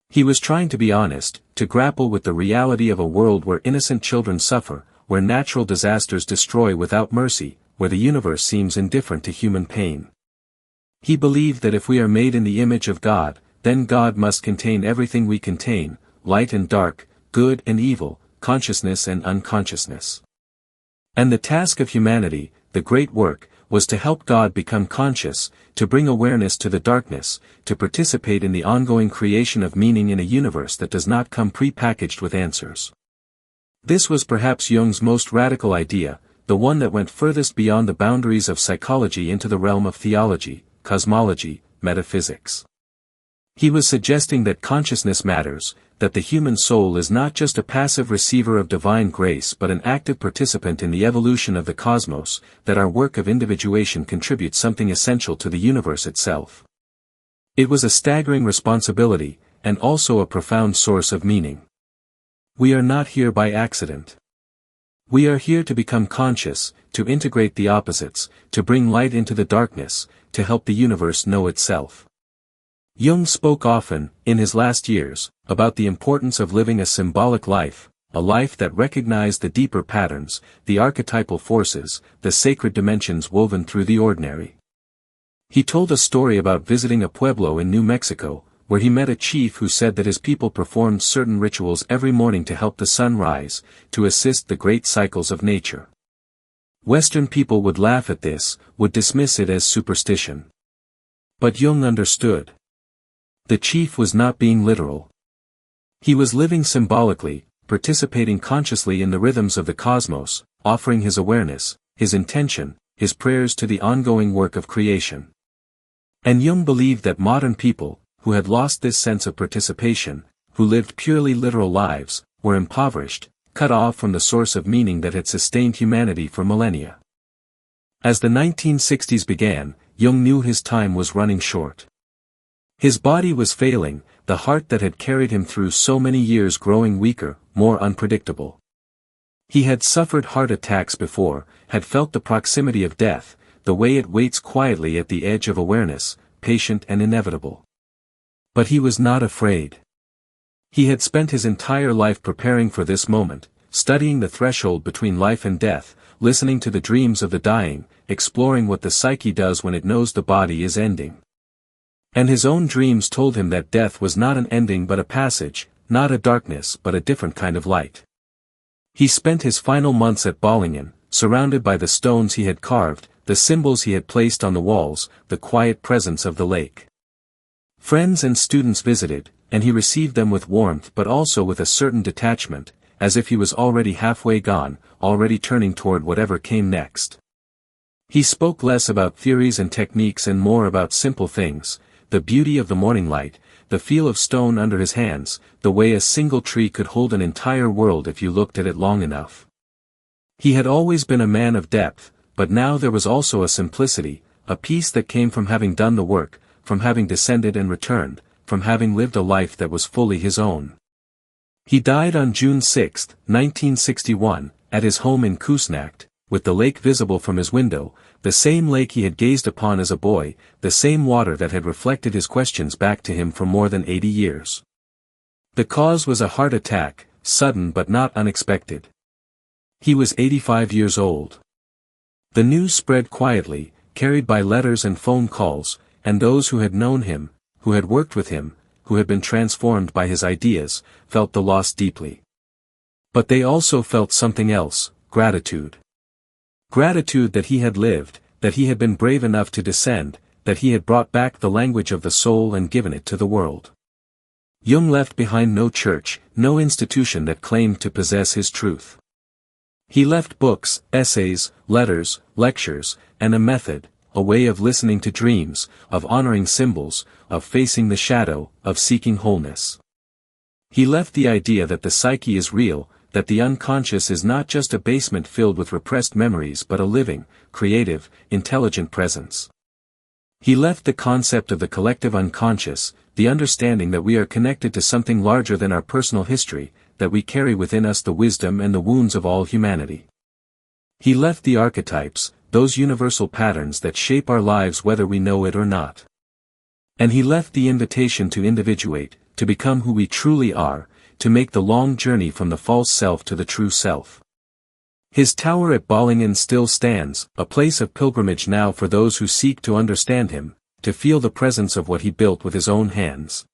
A: He was trying to be honest, to grapple with the reality of a world where innocent children suffer, where natural disasters destroy without mercy, where the universe seems indifferent to human pain. He believed that if we are made in the image of God, then God must contain everything we contain, light and dark, good and evil, consciousness and unconsciousness. And the task of humanity, the great work, was to help God become conscious, to bring awareness to the darkness, to participate in the ongoing creation of meaning in a universe that does not come pre-packaged with answers. This was perhaps Jung's most radical idea, the one that went furthest beyond the boundaries of psychology into the realm of theology, cosmology, metaphysics. He was suggesting that consciousness matters, that the human soul is not just a passive receiver of divine grace but an active participant in the evolution of the cosmos, that our work of individuation contributes something essential to the universe itself. It was a staggering responsibility, and also a profound source of meaning. We are not here by accident. We are here to become conscious, to integrate the opposites, to bring light into the darkness, to help the universe know itself. Jung spoke often, in his last years, about the importance of living a symbolic life, a life that recognized the deeper patterns, the archetypal forces, the sacred dimensions woven through the ordinary. He told a story about visiting a pueblo in New Mexico, where he met a chief who said that his people performed certain rituals every morning to help the sun rise, to assist the great cycles of nature. Western people would laugh at this, would dismiss it as superstition. But Jung understood. The chief was not being literal. He was living symbolically, participating consciously in the rhythms of the cosmos, offering his awareness, his intention, his prayers to the ongoing work of creation. And Jung believed that modern people, who had lost this sense of participation, who lived purely literal lives, were impoverished, cut off from the source of meaning that had sustained humanity for millennia. As the 1960s began, Jung knew his time was running short. His body was failing, the heart that had carried him through so many years growing weaker, more unpredictable. He had suffered heart attacks before, had felt the proximity of death, the way it waits quietly at the edge of awareness, patient and inevitable. But he was not afraid. He had spent his entire life preparing for this moment, studying the threshold between life and death, listening to the dreams of the dying, exploring what the psyche does when it knows the body is ending. And his own dreams told him that death was not an ending but a passage, not a darkness but a different kind of light. He spent his final months at Bollingen, surrounded by the stones he had carved, the symbols he had placed on the walls, the quiet presence of the lake. Friends and students visited, and he received them with warmth but also with a certain detachment, as if he was already halfway gone, already turning toward whatever came next. He spoke less about theories and techniques and more about simple things, the beauty of the morning light, the feel of stone under his hands, the way a single tree could hold an entire world if you looked at it long enough. He had always been a man of depth, but now there was also a simplicity, a peace that came from having done the work, from having descended and returned, from having lived a life that was fully his own. He died on June 6, 1961, at his home in Küsnacht, with the lake visible from his window, the same lake he had gazed upon as a boy, the same water that had reflected his questions back to him for more than 80 years. The cause was a heart attack, sudden but not unexpected. He was 85 years old. The news spread quietly, carried by letters and phone calls, and those who had known him, who had worked with him, who had been transformed by his ideas, felt the loss deeply. But they also felt something else, gratitude. Gratitude that he had lived, that he had been brave enough to descend, that he had brought back the language of the soul and given it to the world. Jung left behind no church, no institution that claimed to possess his truth. He left books, essays, letters, lectures, and a method, a way of listening to dreams, of honoring symbols, of facing the shadow, of seeking wholeness. He left the idea that the psyche is real, that the unconscious is not just a basement filled with repressed memories but a living, creative, intelligent presence. He left the concept of the collective unconscious, the understanding that we are connected to something larger than our personal history, that we carry within us the wisdom and the wounds of all humanity. He left the archetypes, those universal patterns that shape our lives whether we know it or not. And he left the invitation to individuate, to become who we truly are, to make the long journey from the false self to the true self. His tower at Bollingen still stands, a place of pilgrimage now for those who seek to understand him, to feel the presence of what he built with his own hands.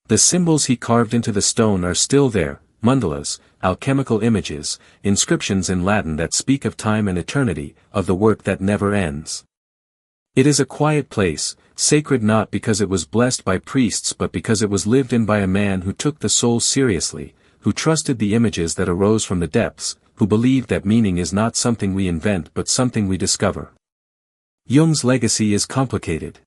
A: The symbols he carved into the stone are still there, mandalas, alchemical images, inscriptions in Latin that speak of time and eternity, of the work that never ends. It is a quiet place, sacred not because it was blessed by priests but because it was lived in by a man who took the soul seriously, who trusted the images that arose from the depths, who believed that meaning is not something we invent but something we discover. Jung's legacy is complicated.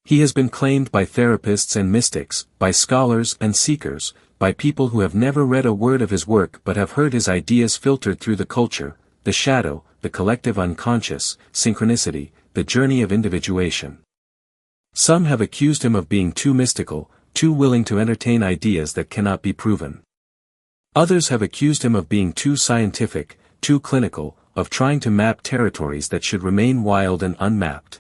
A: He has been claimed by therapists and mystics, by scholars and seekers, by people who have never read a word of his work but have heard his ideas filtered through the culture, the shadow, the collective unconscious, synchronicity, the journey of individuation. Some have accused him of being too mystical, too willing to entertain ideas that cannot be proven. Others have accused him of being too scientific, too clinical, of trying to map territories that should remain wild and unmapped.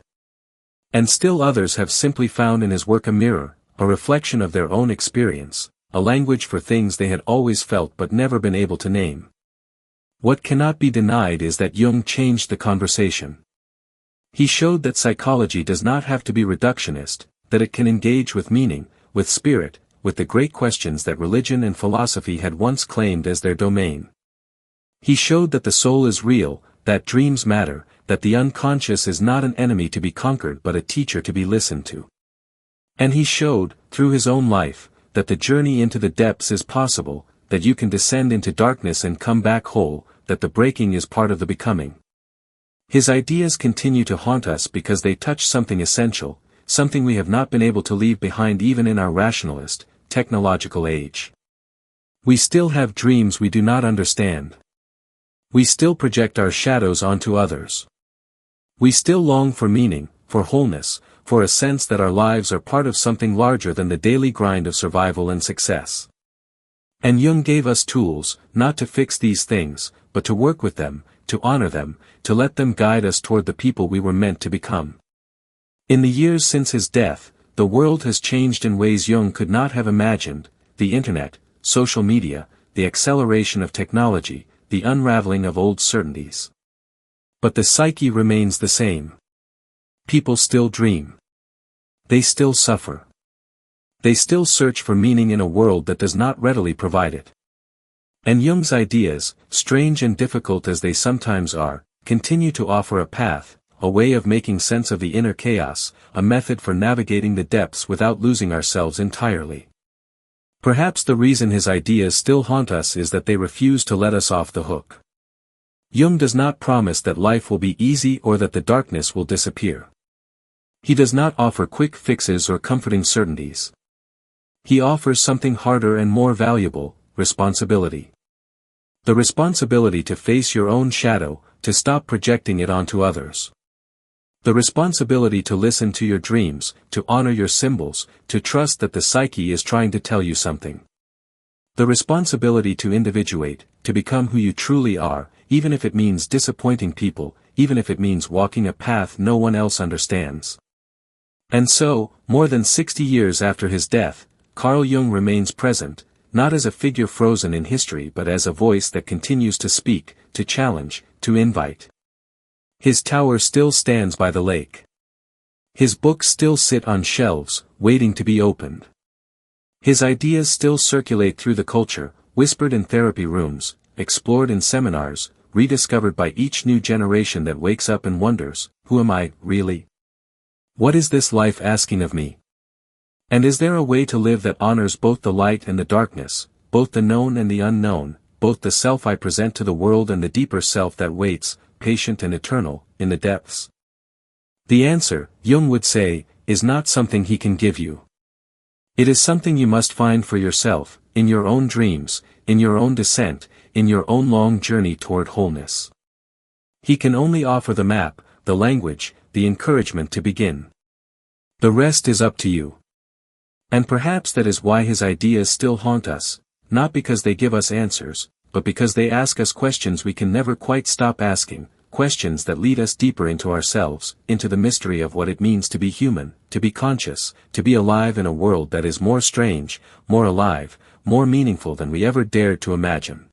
A: And still others have simply found in his work a mirror, a reflection of their own experience, a language for things they had always felt but never been able to name. What cannot be denied is that Jung changed the conversation. He showed that psychology does not have to be reductionist, that it can engage with meaning, with spirit, with the great questions that religion and philosophy had once claimed as their domain. He showed that the soul is real, that dreams matter, that the unconscious is not an enemy to be conquered but a teacher to be listened to. And he showed, through his own life, that the journey into the depths is possible, that you can descend into darkness and come back whole, that the breaking is part of the becoming. His ideas continue to haunt us because they touch something essential, something we have not been able to leave behind even in our rationalist, technological age. We still have dreams we do not understand. We still project our shadows onto others. We still long for meaning, for wholeness, for a sense that our lives are part of something larger than the daily grind of survival and success. And Jung gave us tools, not to fix these things, but to work with them, to honor them, to let them guide us toward the people we were meant to become. In the years since his death, the world has changed in ways Jung could not have imagined: the internet, social media, the acceleration of technology, the unraveling of old certainties. But the psyche remains the same. People still dream. They still suffer. They still search for meaning in a world that does not readily provide it. And Jung's ideas, strange and difficult as they sometimes are, continue to offer a path, a way of making sense of the inner chaos, a method for navigating the depths without losing ourselves entirely. Perhaps the reason his ideas still haunt us is that they refuse to let us off the hook. Jung does not promise that life will be easy or that the darkness will disappear. He does not offer quick fixes or comforting certainties. He offers something harder and more valuable: responsibility. The responsibility to face your own shadow, to stop projecting it onto others. The responsibility to listen to your dreams, to honor your symbols, to trust that the psyche is trying to tell you something. The responsibility to individuate, to become who you truly are, even if it means disappointing people, even if it means walking a path no one else understands. And so, more than 60 years after his death, Carl Jung remains present, not as a figure frozen in history but as a voice that continues to speak, to challenge, to invite. His tower still stands by the lake. His books still sit on shelves, waiting to be opened. His ideas still circulate through the culture, whispered in therapy rooms, explored in seminars, rediscovered by each new generation that wakes up and wonders, who am I, really? What is this life asking of me? And is there a way to live that honors both the light and the darkness, both the known and the unknown, both the self I present to the world and the deeper self that waits, patient and eternal, in the depths? The answer, Jung would say, is not something he can give you. It is something you must find for yourself, in your own dreams, in your own descent, in your own long journey toward wholeness. He can only offer the map, the language, the encouragement to begin. The rest is up to you. And perhaps that is why his ideas still haunt us, not because they give us answers, but because they ask us questions we can never quite stop asking, questions that lead us deeper into ourselves, into the mystery of what it means to be human, to be conscious, to be alive in a world that is more strange, more alive, more meaningful than we ever dared to imagine.